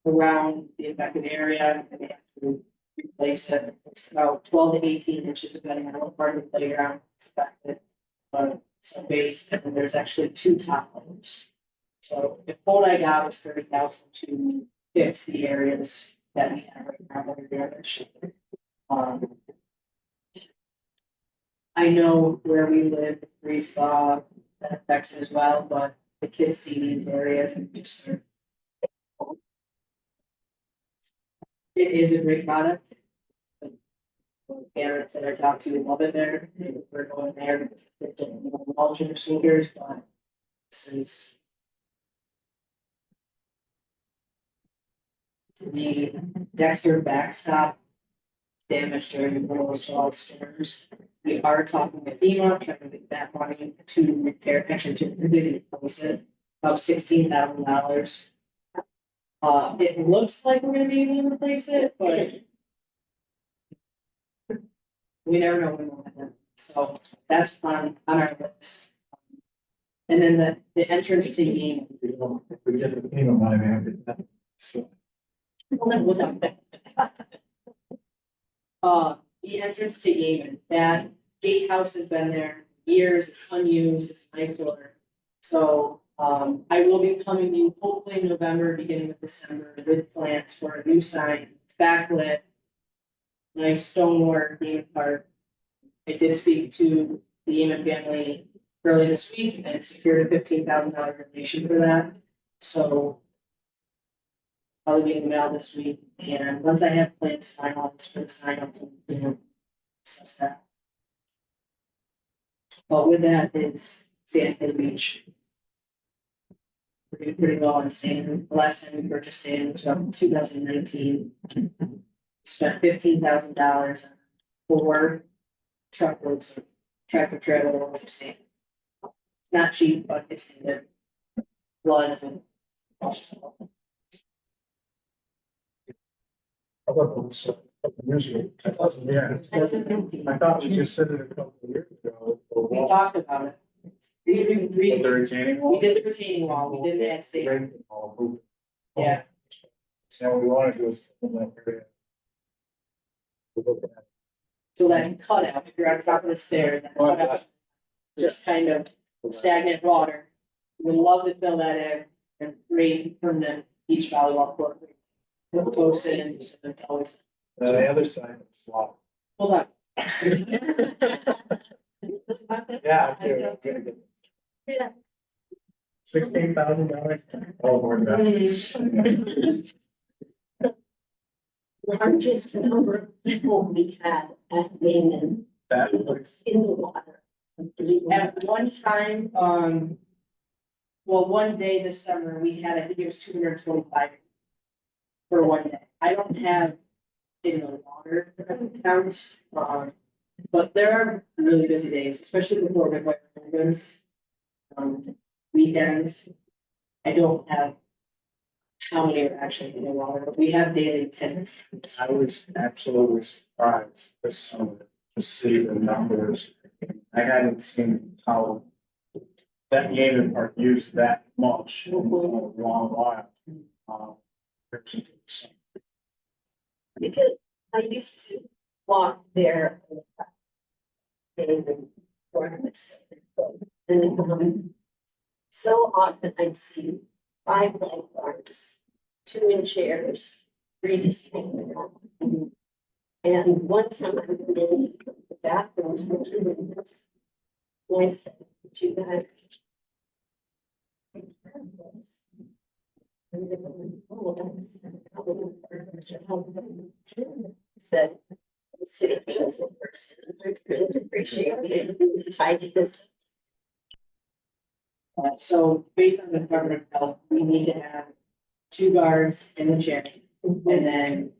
around the affected area and they have to replace it. It's about 12 to 18 inches depending on what part of the playground it's affected. Some base and then there's actually 2 top layers. So the quote I got was 30,000 to fix the areas that we have right now that are damaged. I know where we live, freeze thaw, that affects it as well, but the kids see these areas and just. It is a great product. The parents that I talked to love it there, we're going there, mulching or sneakers, but since. The Dexter backstop damaged during one of those July storms. We are talking to FEMA, trying to get that money to repair, actually to completely replace it, about $16,000. It looks like we're gonna be able to replace it, but we never know when we'll happen. So that's on our list. And then the entrance to game. If we get the FEMA money, we have to get that. So. We'll talk about the entrance to Gaiman, that gatehouse has been there years, it's unused, it's an eyesore. So, I will be coming to you hopefully in November, beginning of December, with plans for a new sign, it's backlit. Nice stonework, Gaiman Park. I did speak to the Gaiman family early this week and secured a $15,000 donation for that, so. I'll be in the mail this week, and once I have plans finalized for the sign up, discuss that. But with that is sand for the beach. We're doing pretty well on sand. The last time we purchased sand was about 2019. Spent $15,000 on 4 truckloads of tractor trailer loads of sand. Not cheap, but it's needed. Floods and. I thought it was a couple years ago. I thought we just said it a couple of years ago. We talked about it. We But the retaining wall? we did the retaining wall, we did that sand, yeah, So we want to do is in that area. so that cutout, if you're on top of the stairs, that cutout, just kind of stagnant water. We'd love to fill that in and create permanent beach volleyball court. We'll go sit in, so it's always, On the other side of the slot. hold on. Yeah, I'm gonna get. $16,000. Oh, more than that. Largest number of people we had at Raymond That was. in the water. At one time, well, one day this summer, we had, I think it was 225. For one day, I don't have in the water counts, but there are really busy days, especially before the weekends. Weekends, I don't have how many are actually in the water, but we have daily attendance. I was absolutely surprised this summer to see the numbers. I hadn't seen how that Yeaman Park used that much in a long while. There's- Because I used to walk there. And so often I'd see 5 lifeguards, 2 in chairs, 3 just hanging out. And one time I went in the bathrooms, and I said, "Would you guys?" take care of this?" And they were like, "Oh, that's probably I said, "The city council person, I really appreciate it, tied this." So based on the Department of Health, we need to have 2 guards in the chair and then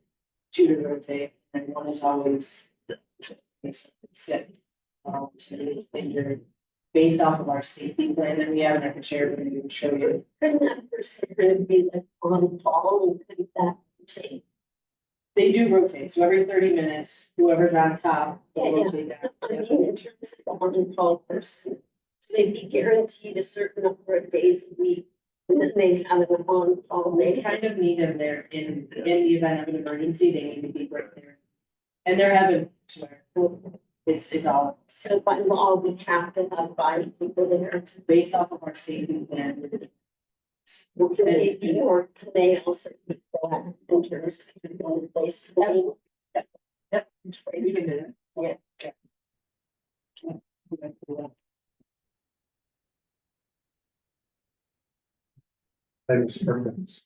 2 to rotate, and one is always sick. So it's injured. Based off of our safety plan that we have, and I can share it with you and show you. Couldn't that person kind of be like on call and couldn't that take? They do rotate, so every 30 minutes, whoever's on top will Yeah, yeah. rotate down. I mean, in terms of the on call person, so they'd be guaranteed a certain number of days a week. And then they have an on call, They they kind of need them there in the event of an emergency, they need to be right there. And they're having, it's all so by law, we have to have 5 people there. based off of our safety plan. Well, can they be, or can they also be proactive in terms of people in place? Yep. We can do it. Yeah. Thanks for this.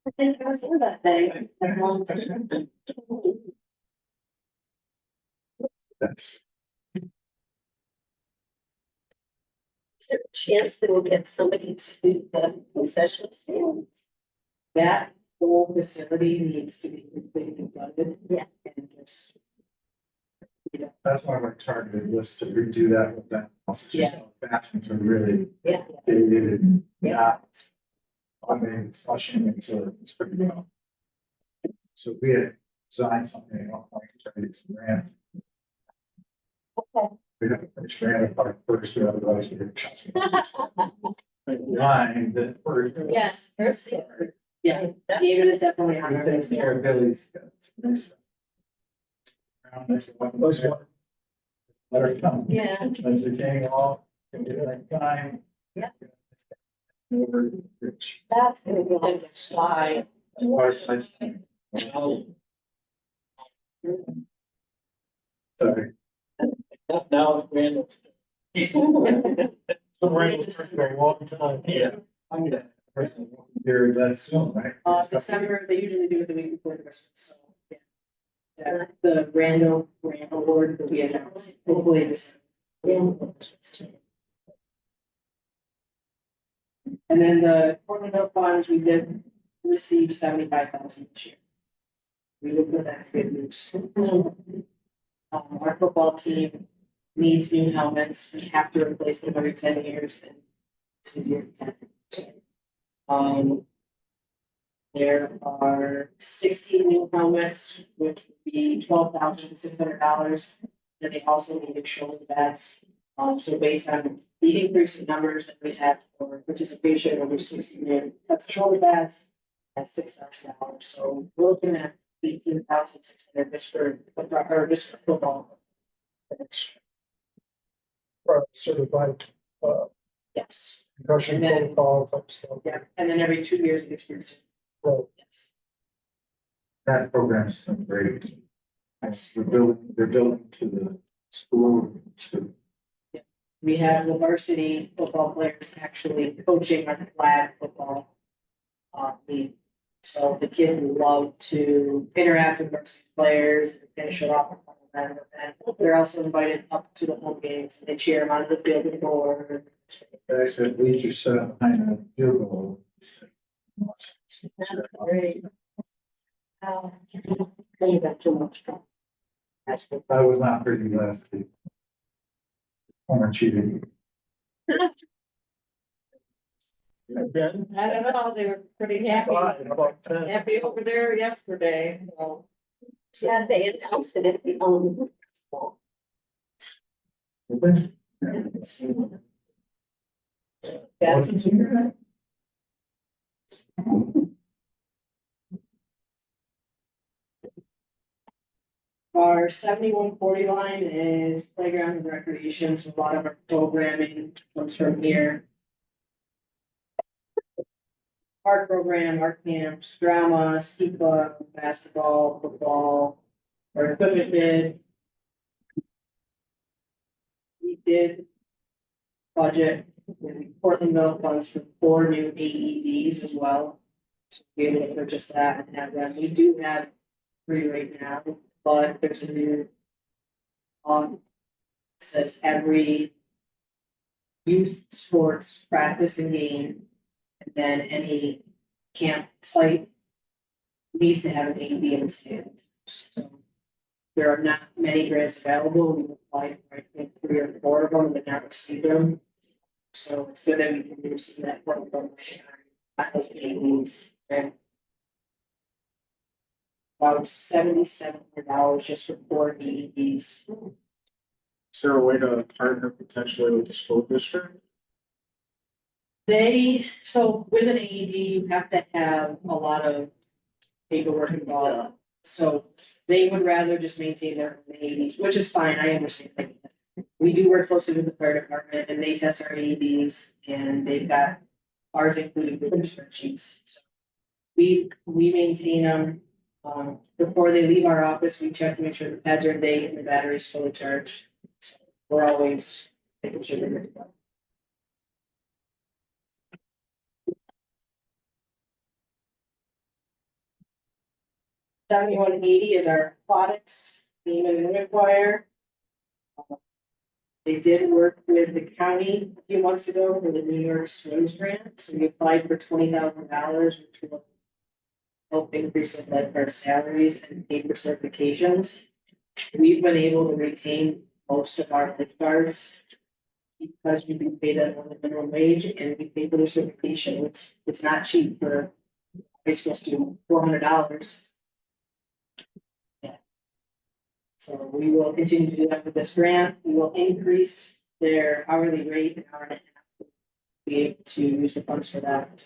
I think I was in that thing. That's, Is there a chance that we'll get somebody to do the concession stand? That whole facility needs to be completely gutted. Yeah. And just. that's one of our targeted was to redo that with that. Also, just Yeah. how bathrooms are really Yeah. dated and Yeah. not. I mean, flushing and so it's pretty well. So we had designed something, I don't like to try to get some grant. Okay. We have to finish grant by first year, otherwise we're. Line the first. Yes, first. Yeah, That's David is definitely on He our takes list. care of Billy's. Let her come. Yeah. Entertaining all, can do it like time. Yeah. Over, rich. That's gonna be like a slide. Sorry. Now it's random. For a long time. Yeah. I'm gonna. Here, that's soon, right? December, they usually do it the week before Christmas, so. Yeah. Yeah, the random grant award will be announced, hopefully this. And then the Portland funds, we did receive 75,000 this year. We look at that good news. Our football team needs new helmets. We have to replace them every 10 years and it's a year 10. There are 16 new helmets, which would be $12,600. And they also need shoulder pads. So based on the increase in numbers that we have for participation over 60 that's shoulder pads at $6,000. So we're looking at 18,600 just for football. Certified, Yes, concussion And then- protocol type stuff. yeah, and then every 2 years it gets. Right. Yes. That program's been great. They're building to the school to. We have the varsity football players actually coaching our flag football. League. So the kids love to interact with varsity players and finish it off. And they're also invited up to the home games. They cheer them on the field before. I said, bleachers set up behind the field goal. That's great. You got too much fun. I was not pretty last week. Former cheating. Again, I don't know, they were pretty happy, five, about 10. happy over there yesterday, so. Yeah, they announced it at the school. Wasn't here. Our 7140 line is playgrounds and recreation, so a lot of our programming comes from here. Art program, art camps, drama, ski club, basketball, football, our equipment bid. We did budget with Portlandville funds for 4 new AEDs as well. So we able to purchase that and have them. We do have 3 right now, but there's a new says every youth sports practice and game, and then any campsite needs to have an AED in the stand. So there are not many grants available. We've applied for, I think, 3 or 4 of them, but not received them. So it's good that we can receive that from those AEDs. And about $7,700 just for 4 AEDs. Is there a way to partner potentially with the school district? So with an AED, you have to have a lot of paperwork involved. So they would rather just maintain their own AEDs, which is fine, I understand. We do work closely with the fire department and they test our AEDs and they've got ours included with the spreadsheets. So we maintain them, before they leave our office, we check to make sure the pads are in date and the battery's fully charged. So we're always making sure they're good to go. 7180 is our aquatics theme and unit choir. They did work with the county a few months ago for the New York Swims grant, so we applied for $20,000, which will help increase the lifeguard salaries and pay for certifications. We've been able to retain most of our lifeguards because we can pay them on the minimum wage and we pay for their certification, which it's not cheap for high school student, $400. So we will continue to do that with this grant. We will increase their hourly rate an hour and a half. To be able to use the funds for that.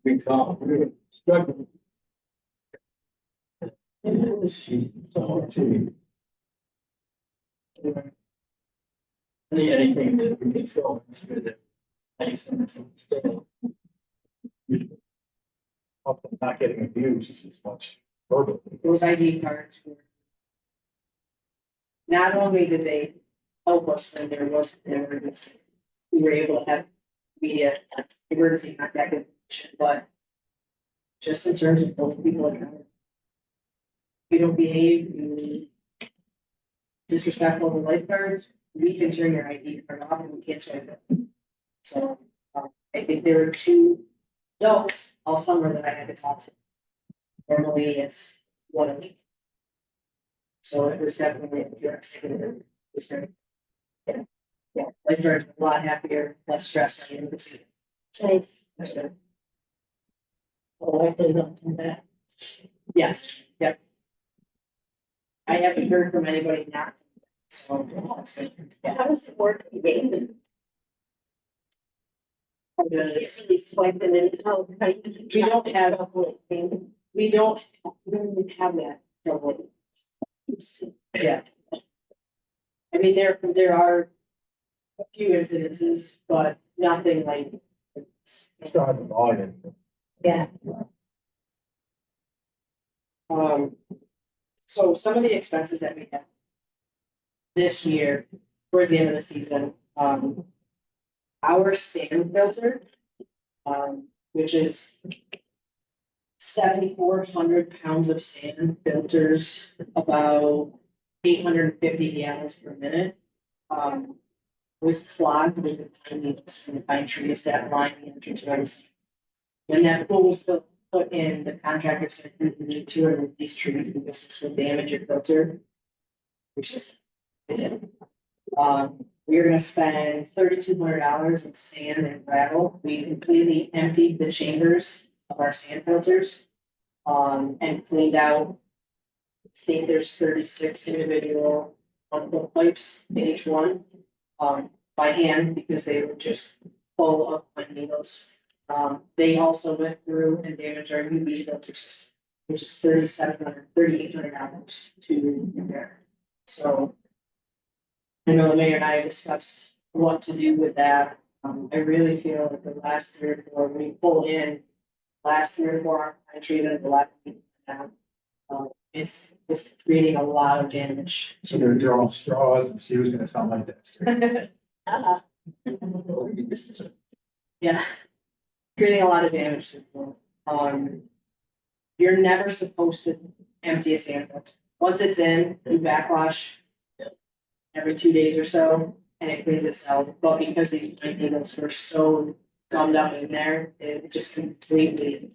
We talk, struggle. Anything that we control is good. Not getting abused as much. Verbally. Those ID cards were. Not only did they help us when there was an emergency, we were able to have immediate emergency contact information, but just in terms of holding people accountable. If you don't behave, you disrespectful to lifeguards, we can turn your ID card off and we can't swipe it. So I think there were 2 adults all summer that I had to talk to. Normally it's 1 a week. So it was definitely a it was very. Yeah, lifeguards were a lot happier, less stressed. I mean, Nice. that's good. Oh, I did not do that. Yes, yep. I haven't heard from anybody not. So that's good. Yeah. How does it work in gaming? You can't really swipe them in, how you keep We don't track of have- trouble in gaming? We don't really have that trouble. Yeah. I mean, there are a few incidences, but nothing like. Still have the volume. Yeah. So some of the expenses that we have this year, towards the end of the season, our sand filter, which is 7,400 pounds of sand filters about 850 gallons per minute. Was clogged with the pine needles from the pine trees that line the entrance. When that pool was put in, the contractor said we need to remove these trees because this will damage your filter. Which is, it did. We are gonna spend $3,200 in sand and gravel. We completely emptied the chambers of our sand filters. And cleaned out think there's 36 individual hook pipes in each one, by hand, because they were just full of pine needles. They also went through and damaged our UV filter system, which is $3,800 to repair. So I know the mayor and I discussed what to do with that. I really feel that the last 3 or 4, when we pull in last 3 or 4 pine trees that are left down, it's creating a lot of damage. So they're drawing straws and see who's gonna sound like that. Uh, Yeah. Creating a lot of damage to people. You're never supposed to empty a sand pit. Once it's in, you backwash every 2 days or so, and it cleans itself. But because these pine needles were so gummed up in there, it just completely.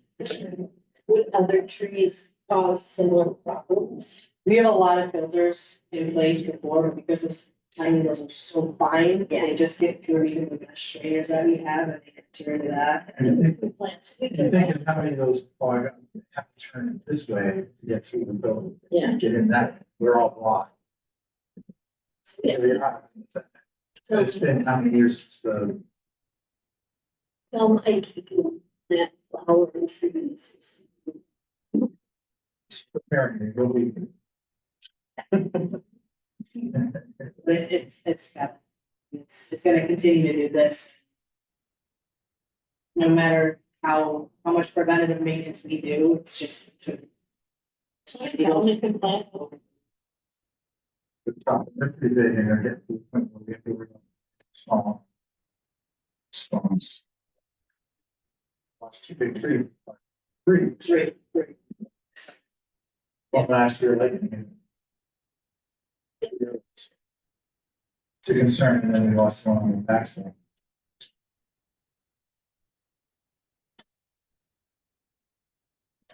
would other trees cause similar problems? We have a lot of filters in place before, but because those tiny needles are so fine, they just get through even the best strainers that we have, and they get through to that. And you think, Plants. you think of how many of those fog have to turn it this way to get through the building, Yeah. get in that, we're all blocked. Yeah. Very hot. So, It's been how many years since the, so Mike, you can plant flower and trees or something. preparing, it will be. But it's gonna continue to do this. No matter how much preventative maintenance we do, it's just to. Only can plant. The top, they're pretty big and they're getting to the point where we have to work on small. Storms. Lost 2 big trees. Three, Three. well, last year, like. It's a concern, and then we lost one on the backside.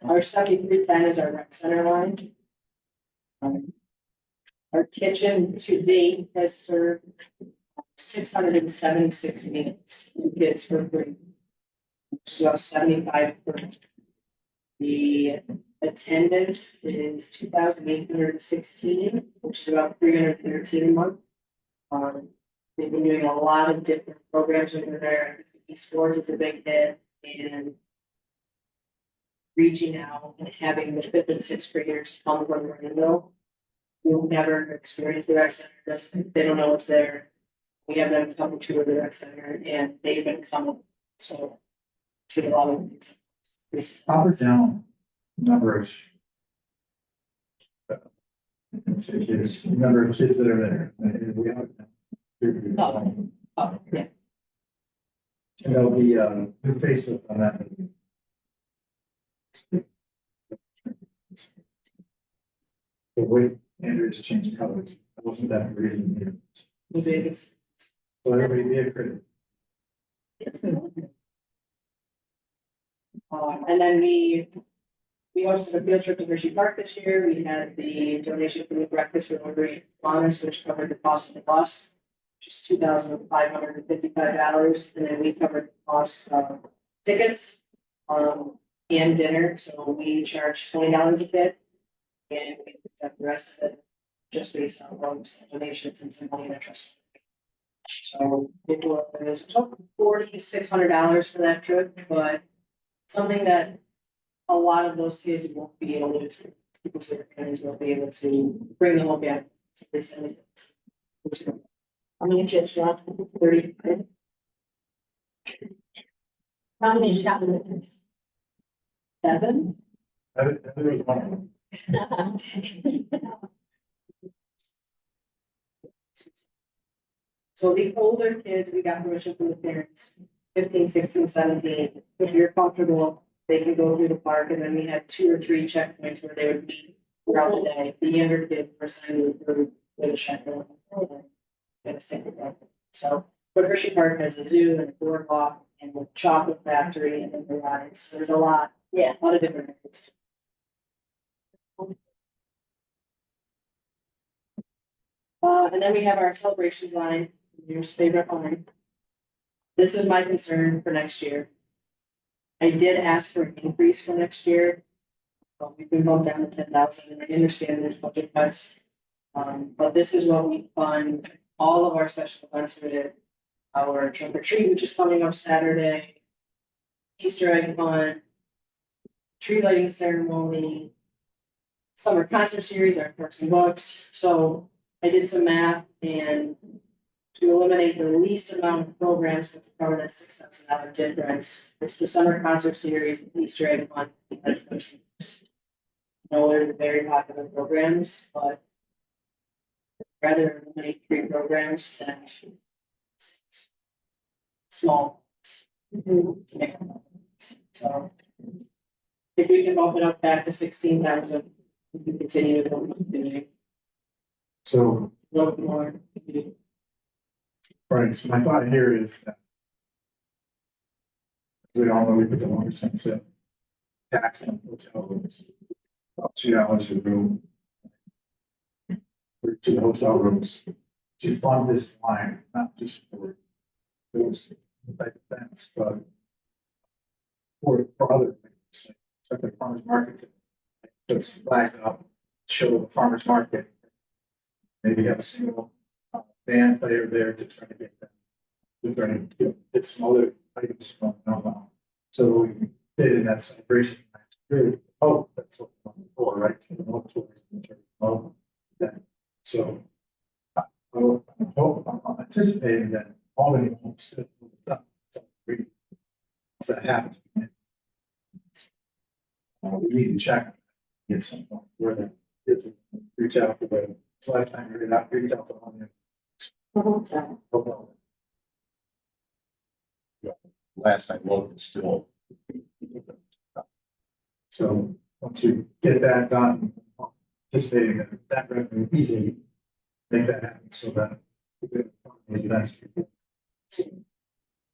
Our 7310 is our rec center line. Our kitchen to date has served 676 meals to kids for free. So 75%. The attendance is 2,816, which is about 313 a month. They've been doing a lot of different programs over there. Esports is a big hit, and reaching out and having the 5th and 6th graders come from Orlando. Who've never experienced the rec center, they don't know what's there. We have them come to the rec center, and they've been coming, so. To a lot of things. Pop us down, number of. Kids, number of kids that are there. And we have. Yeah. And there'll be a new facelift on that. The way Andrews changed colors, that wasn't that the reason here. The biggest. So everybody be a critic. And then we hosted a field trip to Hershey Park this year. We had the donation for the breakfast for Great Honest, which covered the cost of the bus, which is $2,555. And then we covered the cost of tickets, and dinner. So we charged $20 a kid. And we picked up the rest of it just based on loans, donations, and some money in trust. So it was $4,600 for that trip, but something that a lot of those kids won't be able to, because their parents won't be able to bring them home back. So they send it. How many kids are 30. How many cabinets? 7. There was one of them. So the older kids, we got permission from the parents, 15, 16, 17. If you're comfortable, they can go through the park, and then we had 2 or 3 checkpoints where they would meet throughout the day. The younger kids were assigned to the chaperone. Gonna stick with that. So, but Hershey Park has a zoo and a boardwalk and a chocolate factory and then the rides. So there's a lot of different areas. And then we have our celebrations line, your favorite line. This is my concern for next year. I did ask for an increase for next year. We've been bumped down to 10,000, and I understand there's budget cuts. But this is what we fund all of our special events with. Our trunk or treat, which is coming up Saturday. Easter egg hunt. Tree lighting ceremony. Summer concert series, our Parks and Books. So I did some math, and to eliminate the least amount of programs to cover that $6,000 difference, it's the summer concert series, the Easter egg hunt. No, they're very popular programs, but rather eliminate 3 programs than small. To make them up. So if we can bump it up back to 16,000, we can continue with what we're doing. So, A little bit more. right, so my thought here is that we all know we put the 1% tax on hotel rooms. About $2 a room. To the hotel rooms, to fund this line, not just for those type of things, but for other things, like the farmer's market. Put some flags up, show the farmer's market. Maybe have a single band player there to try to get them. We're trying to get some other items going on. So we did in that celebration. Really, oh, that's what we're looking for, right? To the north towards the church. Oh, that. So I'm anticipating that Albany won't still move it up. So that happens. We need to check, get something where the kids reach out to the, it's last time we did not reach out to Albany. Last I looked, it's still. So once you get that done, anticipating that revenue easily, make that happen so that.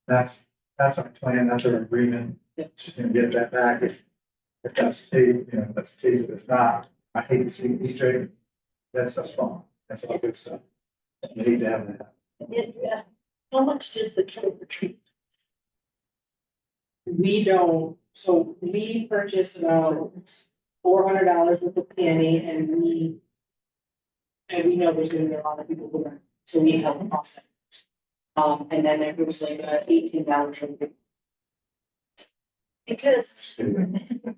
That's our plan, that's our agreement. Just gonna get that back. If that's the case, you know, if that's the case, if it's not, I hate to see Easter egg. That's just wrong. That's all good stuff. You hate to have that. Yeah, how much does the trunk or treat? We don't, so we purchase about $400 worth of candy, and we know there's gonna be a lot of people who are, so we help offset. And then there was like $18 from the. Because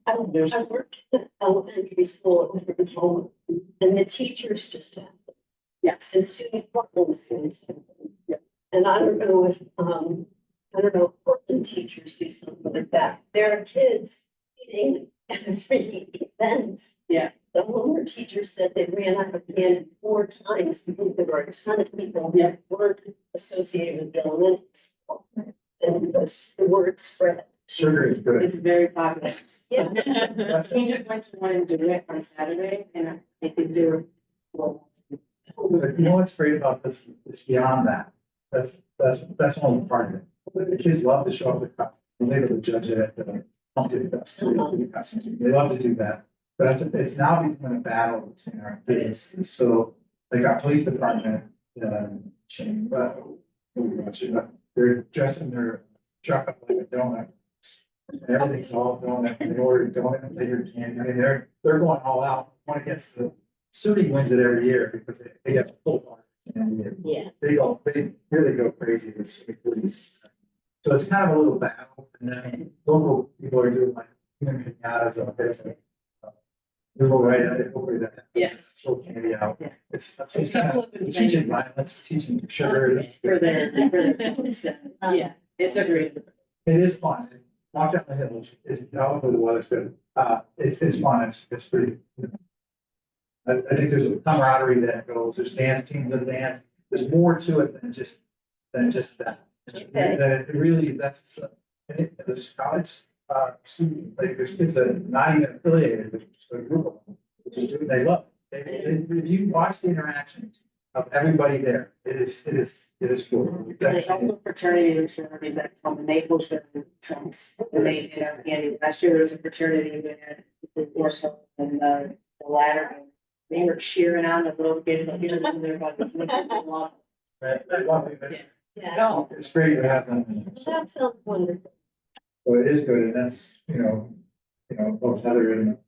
I work at elementary school at home, and the teachers just have. Yes. And Susie Portland was doing something. And I don't know if, I don't know, if Portland teachers do something like that. There are kids eating every event. Yeah. The Homer teacher said they ran out of candy 4 times because there were a ton of people that weren't associated with the elementary school. And the word spread. Sugar is good. It's very popular. Yeah. We just went to one in Direct on Saturday, and I think they were. Well, But you know what's great about this, it's beyond that. That's only part of it. The kids love to show up with costumes. I was able to judge it at the pumpkin festival. They love to do that. But it's now becoming a battle between our kids. So like our police department, they're dressing their truck up like a donut. And everything's all donut. They order donut flavored candy. I mean, they're going all out. One against the Sudi wins it every year because they get full bar. Yeah. They really go crazy with Sudi police. So it's kind of a little battle. And then local people are doing like pinatas up there. You're right, hopefully that. Yes. Throw candy out. Yeah. It's kind of teaching violence, teaching sugar. For their, yeah, it's a great. It is fun. Walk down the hill, it's, hopefully the weather's good. It's fun, it's pretty. I think there's a camaraderie that goes, there's dance teams that dance, there's more to it than just that. Okay. It really, that's, this college, student, like, there's kids that are not even affiliated with the group of them, which is, they love. If you watch the interactions of everybody there, it is cool. There's also fraternities and sororities that come and they post their trunks and they get our candy. Last year there was a fraternity that had Warsaw and the ladder. They were cheering on the little kids like you're in their buddies. Yeah. It's great to have them. That sounds wonderful. So it is good, and that's, both Heather and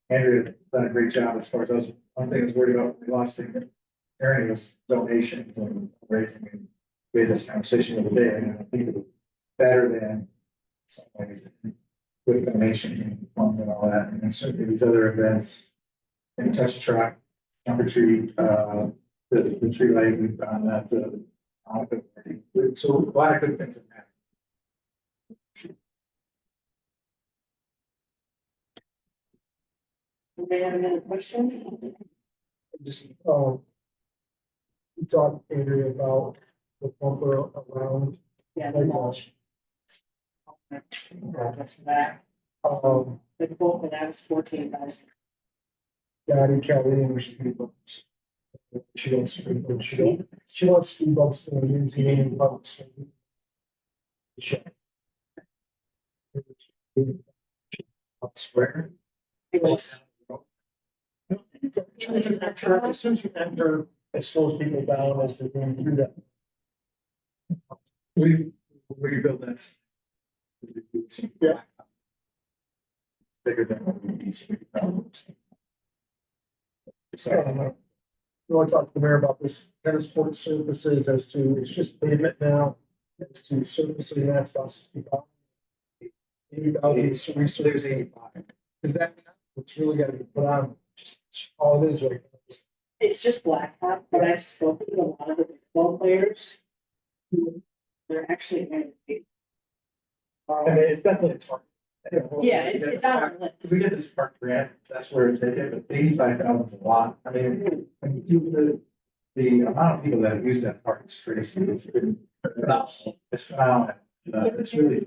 Andrea done a great job as far as those, one thing I was worried about, we lost in Aaron was donations and raising. And we had this conversation the other day, and I think it was better than some ways with donations and funds and all that, and then certainly these other events. And touch truck, number tree, the tree lighting, we found that, so a lot of good things have happened. Anybody have any other questions? Just, we talked, Andrea, about the bumper around, Yeah, the mulch. Just for that, um, the quote for that was 14,000. Dottie Kelly and her speed bumps. She wants speed bumps, she wants speed bumps for the MTA and public safety. Square. It was As soon as you enter, it slows people down as they're going through that. We rebuilt that. Yeah. Bigger than what we need to. We want to talk to the mayor about this tennis court surfaces as to, it's just pavement now, as to surfacing that's about 65. 80,000 resurfacing. Is that, what's really gotta be put on, just all it is right now. It's just blacktop, but I've spoken to a lot of the baseball players. Who they're actually very big. I mean, it's definitely a target. Yeah, it's on our list. If we get this park grant, that's where it's taken, but 85,000 is a lot. I mean, when you do the amount of people that have used that park is crazy. It's been phenomenal. It's phenomenal. It's really,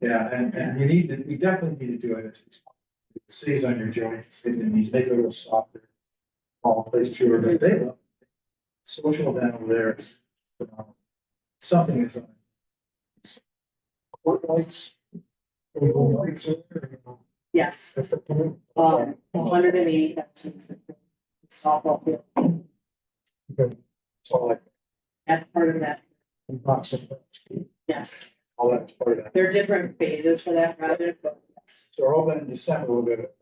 yeah, and you need to, we definitely need to do it. It saves on your joints, it's in these, make it a little softer. All place truer, but they love it. Social down over there is phenomenal. Something is on. Court lights. Lights are there. Yes, That's the point. 180,000 softball field. So like, That's part of that. Box of that. Yes, all that's part of that. there are different phases for that project, but yes. So we're hoping in December we'll get it.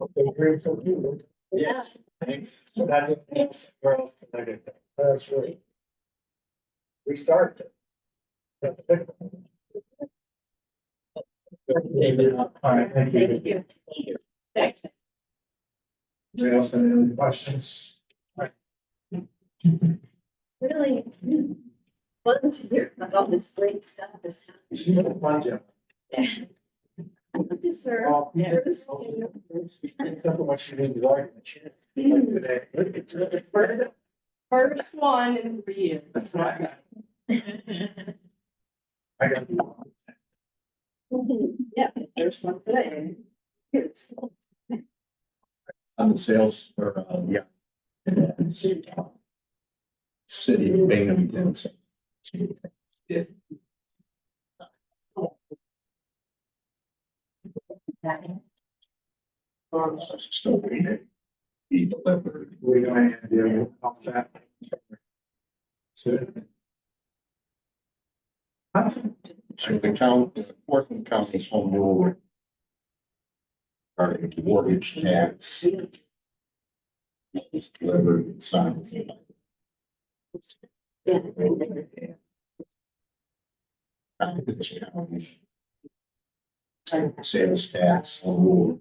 Okay, great, so you, Yeah, thanks. So that's, where else can I get that? that's right. We started. All right, thank you. Thank you. Thank you. Anybody else have any questions? Really fun to hear about all this great stuff that's She's a fun job. happening. Sir. Oh, yeah. Except for what she did with arguments. Like today. First one in 3 years. That's right. I got. Yeah, there's one today. Here's. On the sales or, yeah. City of Binghamton. Yeah. Still waiting. Be delivered. We don't have to deal with that. So. So the count, the Portland County's home rule. Regarding mortgage tax. It's delivered and signed. Sales tax home rule.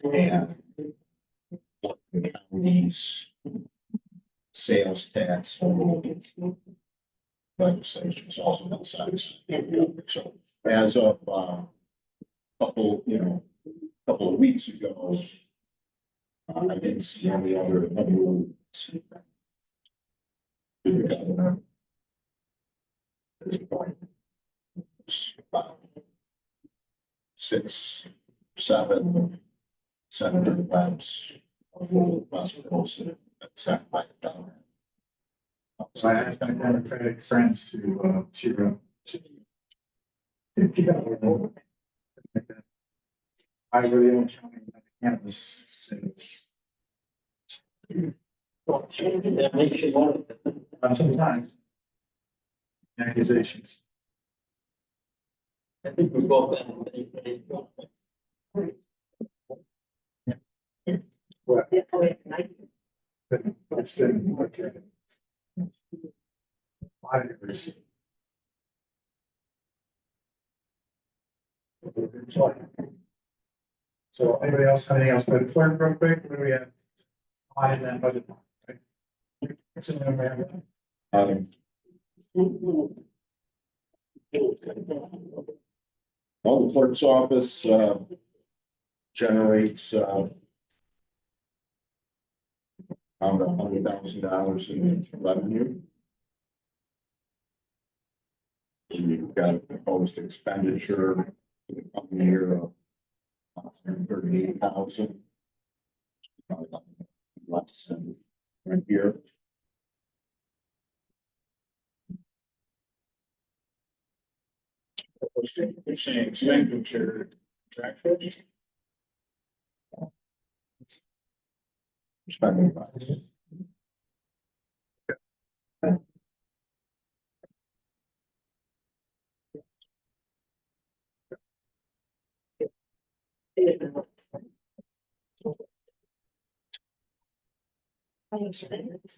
And the county's sales tax legislation is also been signed. So as of couple of weeks ago, I didn't see any other rules. Six, seven webs. So I asked my Democratic friends to, cheer up. I really don't count campus sales. That makes you want it. Sometimes. accusations. I think we both. What, Yeah, oh, yeah, I- it's been like 5 years. So anybody else have anything else for the clerk real quick? What do we have? On that budget. Okay. What's in there, man? Well, the clerk's office, generates, around $100,000 in revenue. And you've got a proposed expenditure for the coming year of 138,000. Less than right here. They're saying expenditure contractual. Spending. I understand it.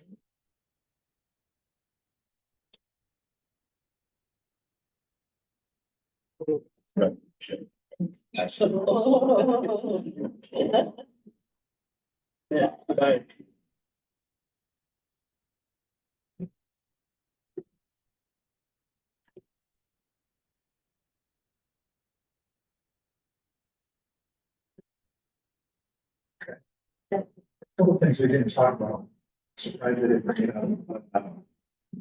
Yeah, right. Couple of things we didn't talk about. Surprised they didn't bring it up, but,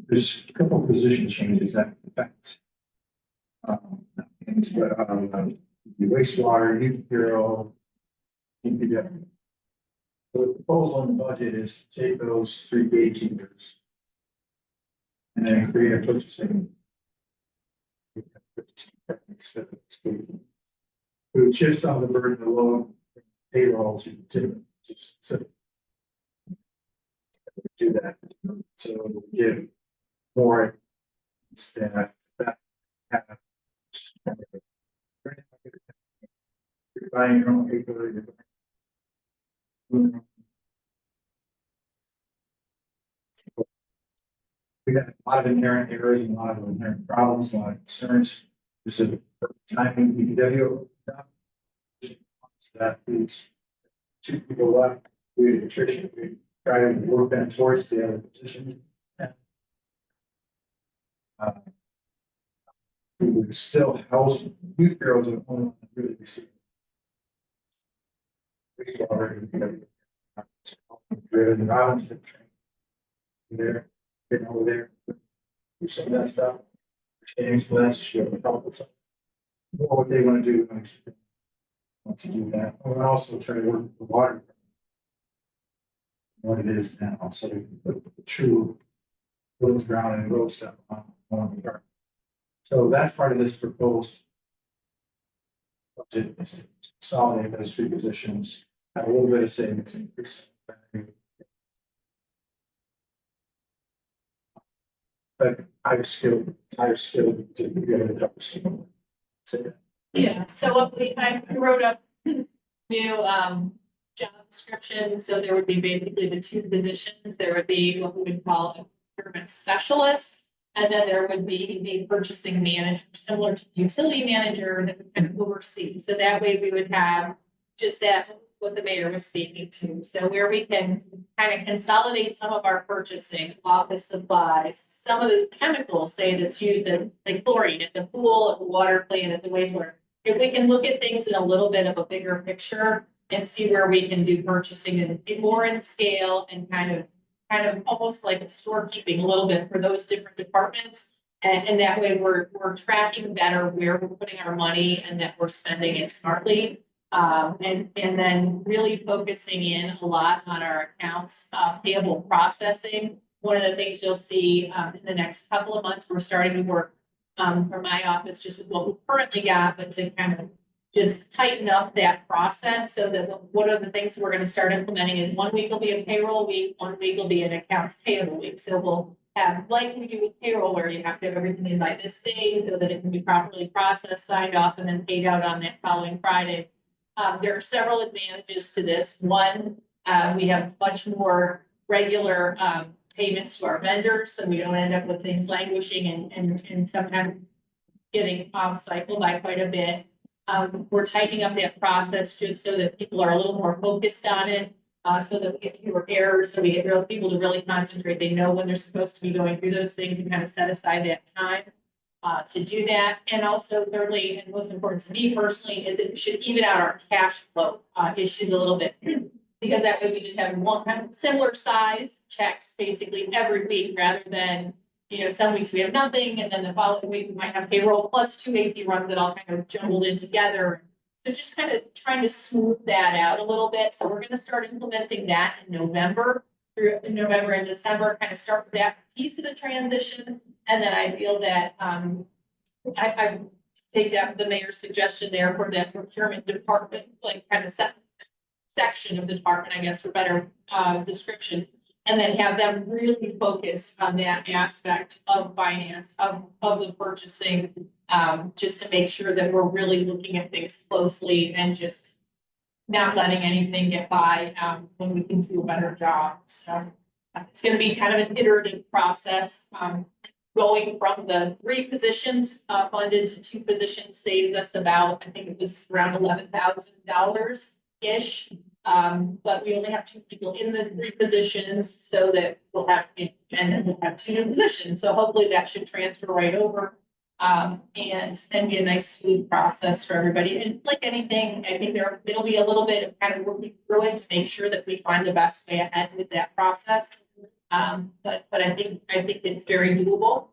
there's a couple of position changes that affect. Not things, but, the wastewater, youth bureau. DPW. So the proposal in the budget is to take those 3 gatekeepers. And then create a purchasing. We would shift some of the burden of low payroll to do that. So give more staff that have. You're buying your own paper. We got a lot of inherent errors and a lot of inherent problems, a lot of concerns. There's a timing DPW. That leaves 2 people left. We had attrition. We try to work that towards the other position. We would still house youth bureaus at home and really receive. We already driven Robin's been trained. There, getting over there. Do some of that stuff. Training, so that's sure. What they want to do. Want to do that. We're also trying to work with the water. What it is now, so we can put the true. Roads, ground and road stuff on the yard. So that's part of this proposed. Budget, is to consolidate those 3 positions, have a little bit of savings increase. But higher skilled to be able to cover some. Say that. Yeah, so what I wrote up new, job description, so there would be basically the 2 positions, there would be what we would call a procurement specialist. And then there would be the purchasing manager, similar to the utility manager that would kind of oversee. So that way we would have just that, what the mayor was speaking to. So where we can kind of consolidate some of our purchasing, office supplies, some of those chemicals, say that's used in like chlorine at the pool, at the water plant, at the wastewater. If we can look at things in a little bit of a bigger picture and see where we can do purchasing in more in scale and kind of almost like storekeeping a little bit for those different departments. And that way we're tracking better where we're putting our money and that we're spending it smartly. And then really focusing in a lot on our accounts payable processing. One of the things you'll see in the next couple of months, we're starting to work from my office, just with what we currently got, but to kind of just tighten up that process so that one of the things we're going to start implementing is 1 week will be a payroll week, 1 week will be an accounts payable week. So we'll have, like we do with payroll, where you have to have everything in by this day so that it can be properly processed, signed off, and then paid out on that following Friday. There are several advantages to this. One, we have much more regular, payments to our vendors, so we don't end up with things languishing and sometimes getting off cycle by quite a bit. We're tightening up that process just so that people are a little more focused on it, so that we get fewer errors, so we get real people to really concentrate. They know when they're supposed to be going through those things and kind of set aside that time to do that. And also thirdly, and most important to me personally, is it should even out our cash flow issues a little bit. Because that way we just have one kind of similar size checks basically every week, rather than, you know, some weeks we have nothing, and then the following week we might have payroll plus 2 AP runs that all kind of jumbled in together. So just kind of trying to smooth that out a little bit. So we're gonna start implementing that in November, through November and December, kind of start with that piece of the transition. And then I feel that, I take that, the mayor's suggestion there for that procurement department, like kind of section of the department, I guess, for better, description. And then have them really focus on that aspect of finance, of the purchasing, just to make sure that we're really looking at things closely and just not letting anything get by, when we can do a better job. So it's gonna be kind of an iterative process. Going from the 3 positions, funded to 2 positions saves us about, I think it was around $11,000-ish. But we only have 2 people in the 3 positions, so that we'll have, and then we'll have 2 new positions. So hopefully that should transfer right over. And be a nice smooth process for everybody. And like anything, I think it'll be a little bit of kind of working through it to make sure that we find the best way ahead with that process. But I think it's very doable.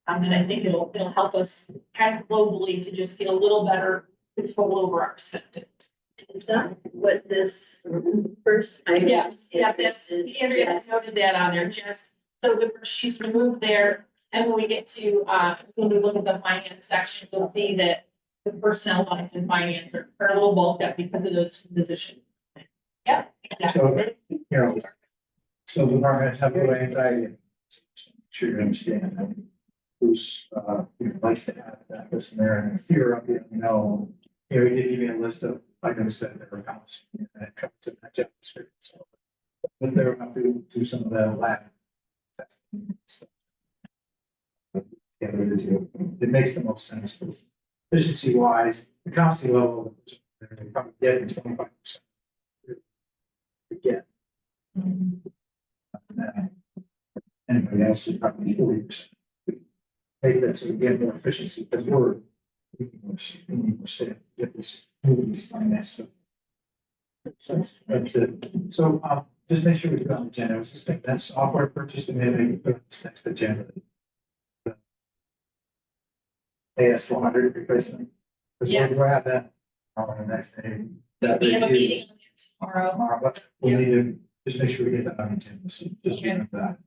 And I think it'll help us kind of globally to just get a little better control over our spending. Is that what this first? Yes, yeah, that's, Andrea has noted that on there, just so she's removed there. And when we get to, when we look at the finance section, you'll see that the personnel lines in finance are a little bulked up because of those 2 positions. Yeah, exactly. So, you know, so the departments have low anxiety. Sure you understand that. Who's, you know, likes to have that person there and fear of the unknown. You know, we did give me a list of items that are accounts that comes in that job description. So, but they're going to do some of that lab. That's. So, yeah, it makes the most sense because efficiency wise, the competency level, they probably get 25%. Get. Anybody else is probably 40%. Make that so we get more efficiency because we're get this movies finance. So that's it. So just make sure we go on the agenda. I was just thinking that software purchase and maybe put this next agenda. AS400 replacement. Yes. We'll have that on the next day. That We have a they, meeting on it tomorrow. Tomorrow, but we need to just make sure we get that on the agenda. So just remember that.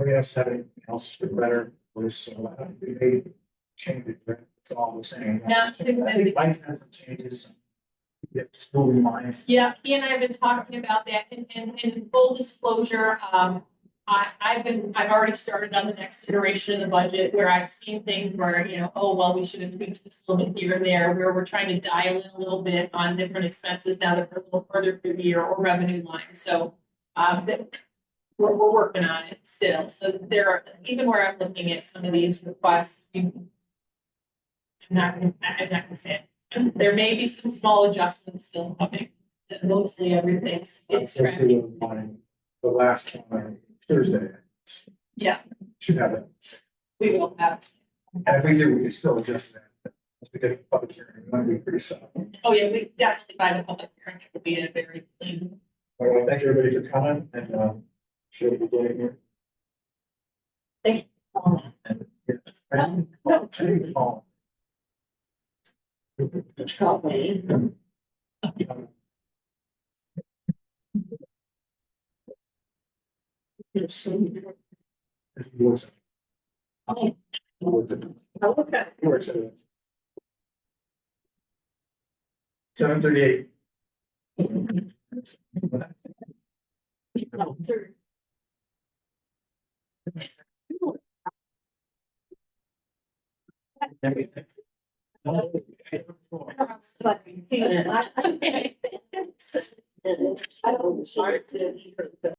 Anybody else have anything else for better? Or so we may change it, but it's all the same. Not I think Mike has some changes. Yeah, just moving lines. Yeah, he and I have been talking about that, and in full disclosure, I've already started on the next iteration of the budget where I've seen things where, you know, oh, well, we should have tweaked this a little bit here and there, where we're trying to dial in a little bit on different expenses now that we're a little further through the year or revenue lines. So, we're working on it still. So there are, even where I'm looking at some of these requests, I'm not gonna say it. There may be some small adjustments still coming. So mostly everything's, it's tracking. The last one, Thursday. Yeah. Should have it. We will have. And if we do, we can still adjust that. As we get a public hearing, it might be pretty soft. Oh, yeah, we definitely by the public hearing, it will be a very clean. All right, thank you everybody for coming and, should we be getting here? Thank you. And, yeah. No. Call. Call me. Works. Okay. Okay. Works. 7:38. But, see, I don't, sorry to.